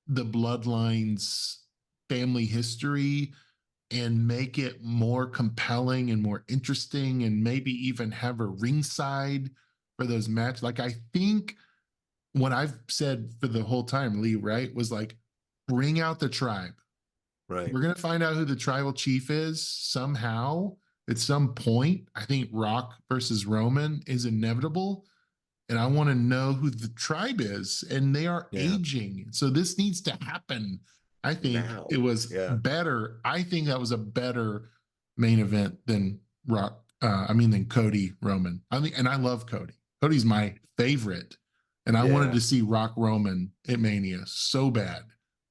the bloodline's family history and make it more compelling and more interesting, and maybe even have a ringside for those matches. Like, I think what I've said for the whole time, Lee, right, was like, bring out the tribe. Right. We're going to find out who the tribal chief is somehow at some point. I think Rock versus Roman is inevitable. And I want to know who the tribe is. And they are aging. So this needs to happen. I think it was better. I think that was a better main event than than Cody Roman. And I love Cody. Cody's my favorite. And I wanted to see Rock Roman at Mania so bad.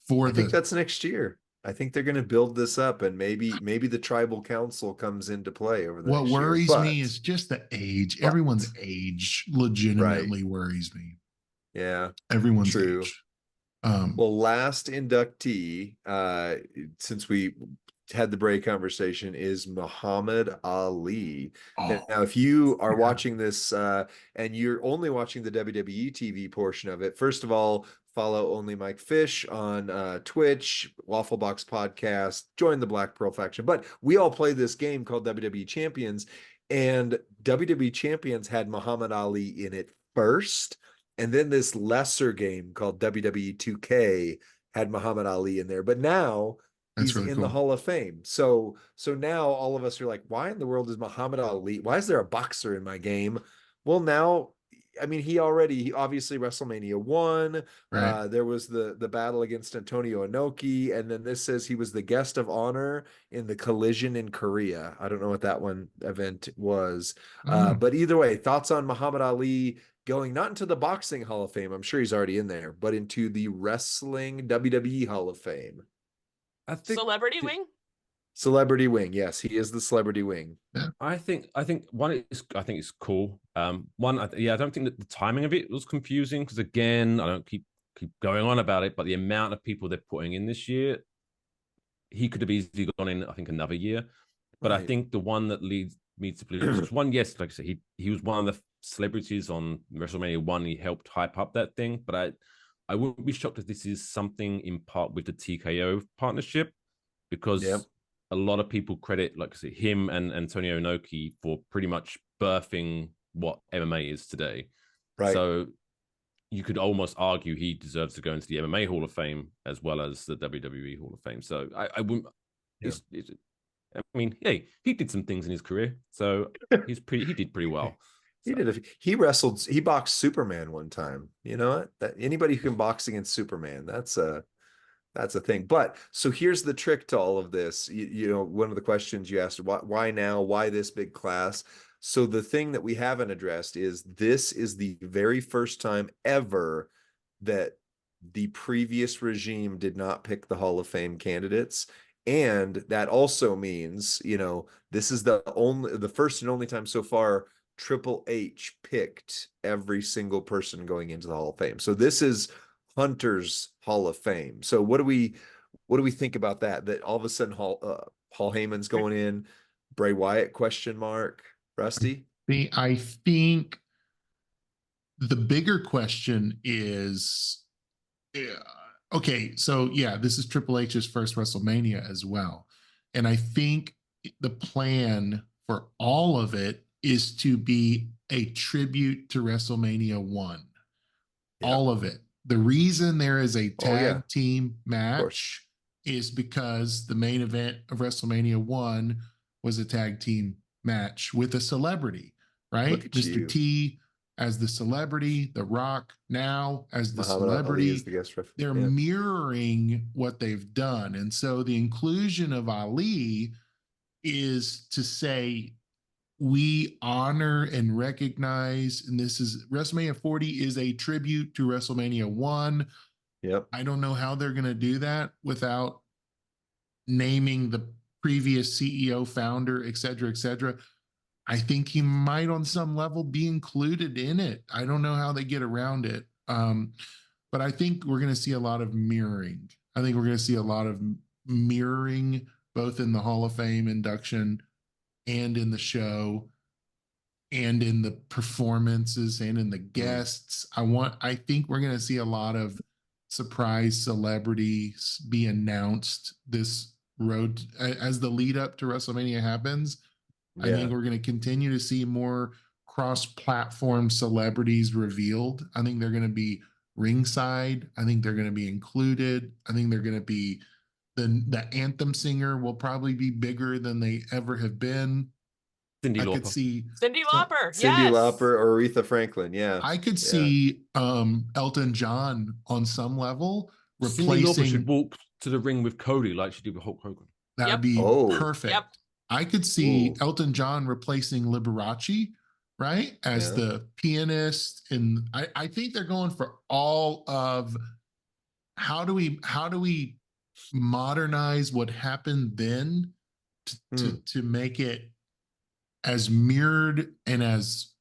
I think that's next year. I think they're going to build this up, and maybe the tribal council comes into play over the next year. What worries me is just the age. Everyone's age legitimately worries me. Yeah. Everyone's age. Well, last inductee, since we had the break conversation, is Muhammad Ali. Now, if you are watching this and you're only watching the WWE TV portion of it, first of all, follow Only Mike Fish on Twitch, Waffle Box Podcast, join the Black Pearl faction. But we all play this game called WWE Champions, and WWE Champions had Muhammad Ali in it first. And then this lesser game called WWE 2K had Muhammad Ali in there. But now That's He's really in cool. the Hall of Fame. So now all of us are like, why in the world is Muhammad Ali? Why is there a boxer in my game? Well, now, I mean, he obviously WrestleMania won. Right. There was the battle against Antonio Inoki, and then this says he was the guest of honor in the Collision in Korea. I don't know what that one event was. But either way, thoughts on Muhammad Ali going not into the boxing Hall of Fame, I'm sure he's already in there, but into the wrestling WWE Hall of Fame. I think Celebrity wing. Celebrity wing. Yes, he is the celebrity wing. I think one is I think it's cool. One, I don't think that the timing of it was confusing because again, I don't keep going on about it, but the amount of people they're putting in this year, he could have easily gone in, I think, another year. But I think the one that leads me to believe was one, yes, like I said, he was one of the celebrities on WrestleMania 1. He helped hype up that thing, but I wouldn't be shocked if this is something in part with the TKO partnership, because a lot of people credit, like I say, him and Antonio Inoki for pretty much birthing what MMA is today. Right. So you could almost argue he deserves to go into the MMA Hall of Fame as well as the WWE Hall of Fame. So I wouldn't. I mean, hey, he did some things in his career, so he did pretty well. He boxed Superman one time. You know what? That anybody who can box against Superman, that's a thing. But so here's the trick to all of this. You know, one of the questions you asked, why now? Why this big class? So the thing that we haven't addressed is this is the very first time ever that the previous regime did not pick the Hall of Fame candidates. And that also means, you know, this is the first and only time so far Triple H picked every single person going into the Hall of Fame. So this is Hunter's Hall of Fame. So what do we think about that? That all of a sudden Paul Heyman's going in, Bray Wyatt ? Rusty? I think the bigger question is, okay, so yeah, this is Triple H's first WrestleMania as well. And I think the plan for all of it is to be a tribute to WrestleMania 1. Yeah. All of it. The reason there is a tag team match is because the main event of WrestleMania 1 was a tag team match with a celebrity, right? Mr. T as the celebrity, The Rock now as the Muhammad celebrity. Ali is the guest referee. They're mirroring what they've done. And so the inclusion of Ali is to say, we honor and recognize, and this is WrestleMania 40 is a tribute to WrestleMania 1. Yep. I don't know how they're going to do that without naming the previous CEO, founder, et cetera, et cetera. I think he might on some level be included in it. I don't know how they get around it. But I think we're going to see a lot of mirroring. I think we're going to see a lot of mirroring both in the Hall of Fame induction and in the show and in the performances and in the guests. I think we're going to see a lot of surprise celebrities be announced this road as the lead up to WrestleMania happens. I think we're going to continue to see more cross-platform celebrities revealed. I think they're going to be ringside. I think they're going to be included. I think they're going to be the anthem singer will probably be bigger than they ever have been. Cyndi Lauper. I could see Cyndi Lauper. Cyndi Lauper or Aretha Franklin. Yeah. I could see Elton John on some level Cyndi Lauper replacing. should walk to the ring with Cody like she did with Hulk Hogan. That would be perfect. Yep. I could see Elton John replacing Liberace, right, as the pianist, and I think they're going for all of how do we modernize what happened then to make it as mirrored and as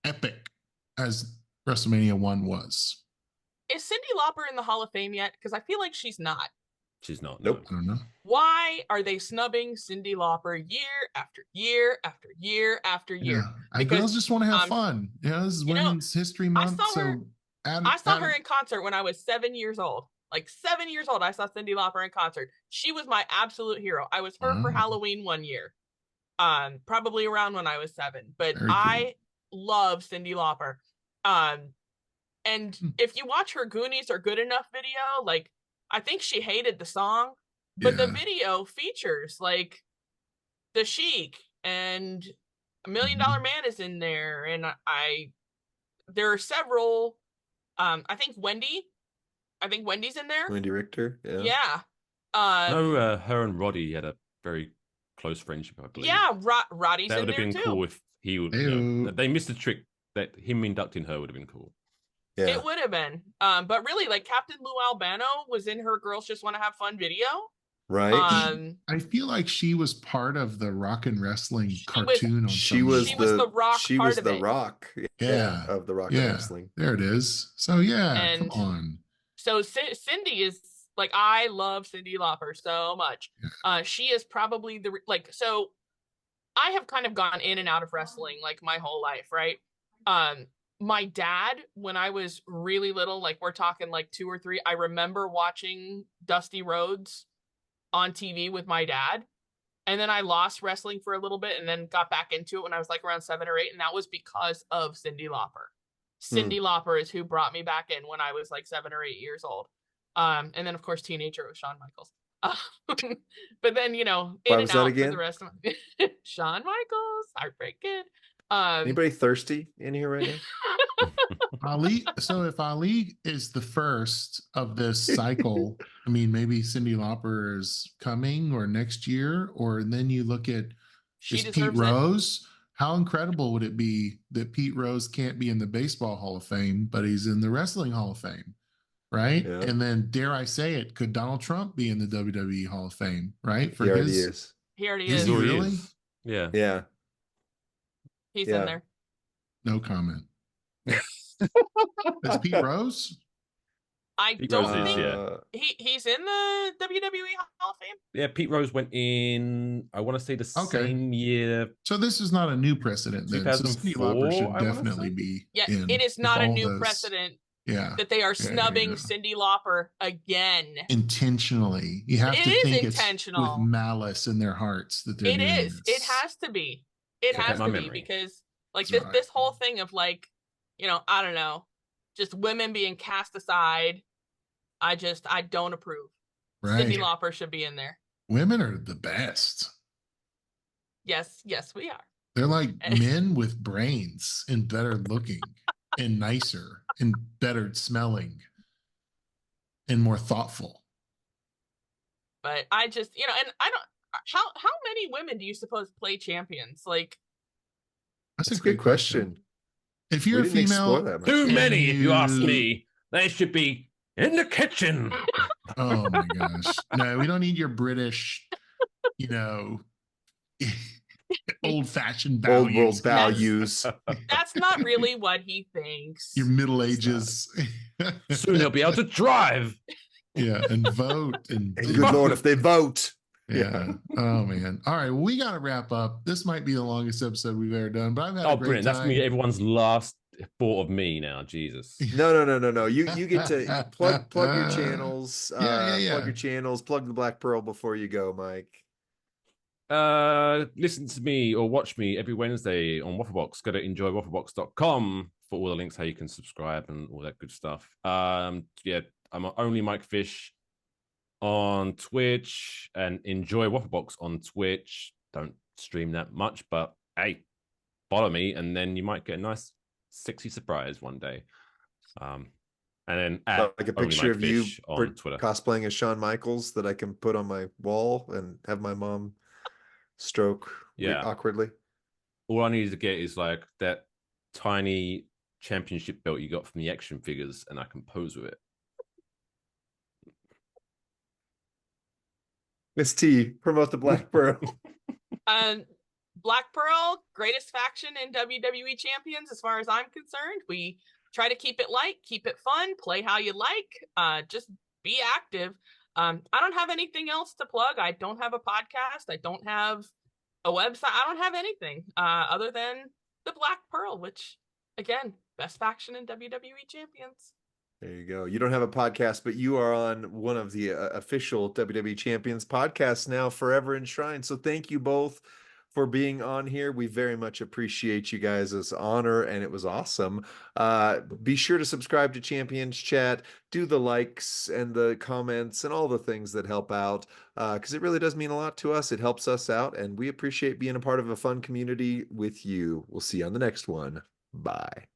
epic as WrestleMania 1 was. Is Cyndi Lauper in the Hall of Fame yet? Because I feel like she's not. She's not. Nope. I don't know. Why are they snubbing Cyndi Lauper year after year after year after year? Yeah. Girls just want to have fun. You know, this is Women's History Month. I saw her in concert when I was 7 years old. Like 7 years old, I saw Cyndi Lauper in concert. She was my absolute hero. I was her for Halloween one year. Probably around when I was 7. But I love Cyndi Lauper. And if you watch her Goonies Are Good Enough video, like I think she hated the song, But the Yeah. video features like the Sheik and $1 Million Man is in there, and there are several. I think Wendy's in there. Wendy Richter. Yeah. Yeah. No, her and Roddy had a very close friendship, I believe. Yeah, Roddy's That in would have there been too. cool if he would. Ew. They missed the trick that him inducting her would have been cool. Yeah. It would have been. But really, like Captain Lou Albano was in her Girls Just Want to Have Fun video. Right. I feel like she was part of the Rock and Wrestling She cartoon on She some was level. the Rock She part was of the it. Rock. Yeah. Of the Rock Yeah. and Wrestling. There it is. So yeah, And- come on. So Cindy is like, I love Cyndi Lauper so much. She is probably so I have kind of gone in and out of wrestling like my whole life, right? My dad, when I was really little, like we're talking like 2 or 3, I remember watching Dusty Rhodes on TV with my dad. And then I lost wrestling for a little bit and then got back into it when I was like around 7 or 8. And that was because of Cyndi Lauper. Cyndi Lauper is who brought me back in when I was like 7 or 8 years old. And then of course teenager was Shawn Michaels. But then, in Why and was that out again? for the rest of my Shawn Michaels, Heartbreak Kid. Anybody thirsty in here right now? Ali. So if Ali is the first of this cycle, I mean, maybe Cyndi Lauper is coming or next year, or then you look at She is Pete deserves it. Rose. How incredible would it be that Pete Rose can't be in the Baseball Hall of Fame, but he's in the Wrestling Hall of Fame, right? Yeah. And then, dare I say it, could Donald Trump be in the WWE Hall of Fame, right? He already is. He already Is is. he He really? is. Yeah. Yeah. He's Yeah. in there. No comment. That's Pete Rose. I Pete don't Rose is, think yeah. he's in the WWE Hall of Fame. Yeah, Pete Rose went in, I want to say the same year. So this is not a new precedent then. So Cyndi 2004, Lauper I should wanna definitely say? be Yeah, in. it is if not a all new those- precedent Yeah. that they are Yeah, snubbing yeah. Cyndi Lauper again. Intentionally. You have It to is think intentional. it's with malice in their hearts that they're It doing is. It this. has to be. It Check has out to my be memory. because like That's this right. whole thing of like, I don't know, just women being cast aside. I don't approve. Right. Cyndi Lauper should be in there. Women are the best. Yes, we are. They're like men with brains and better looking and nicer and better smelling and more thoughtful. But I just, and I don't. How many women do you suppose play champions? Like, That's That's a a good great question. question. If you're We a didn't explore female, that much. Too And many, if you ask you- me. They should be in the kitchen. oh my gosh. No, we don't need your British, old fashioned Old values. world values. that's not really what he thinks. Your Middle It's not. Ages. Soon they'll be able to drive. Yeah, and vote and And good Lord, if they vote. yeah. Oh man. All right. Well, we got to wrap up. This might be the longest episode we've ever done, but I've had Oh, a great brilliant. That's time. me. Everyone's last thought of me now. Jesus. No. You get to plug your channels. Yeah. Plug your channels. Plug the Black Pearl before you go, Mike. Listen to me or watch me every Wednesday on Wafflebox. Go to enjoywafflebox.com for all the links how you can subscribe and all that good stuff. Yeah, I'm only Mike Fish on Twitch and Enjoy Wafflebox on Twitch. Don't stream that much, but hey, follow me and then you might get a nice sexy surprise one day. And then Like a picture of you on Twitter. cosplaying as Shawn Michaels that I can put on my wall and have my mom stroke awkwardly. All I need to get is like that tiny championship belt you got from the action figures, and I can pose with it. Miss T, promote the Black Pearl. Black Pearl, greatest faction in WWE Champions, as far as I'm concerned. We try to keep it light, keep it fun, play how you like, just be active. I don't have anything else to plug. I don't have a podcast. I don't have a website. I don't have anything other than the Black Pearl, which, again, best faction in WWE Champions. There you go. You don't have a podcast, but you are on one of the official WWE Champions podcasts now, forever enshrined. So thank you both for being on here. We very much appreciate you guys' honor, and it was awesome. Be sure to subscribe to Champions Chat, do the likes and the comments and all the things that help out, because it really does mean a lot to us. It helps us out, and we appreciate being a part of a fun community with you. We'll see you on the next one. Bye.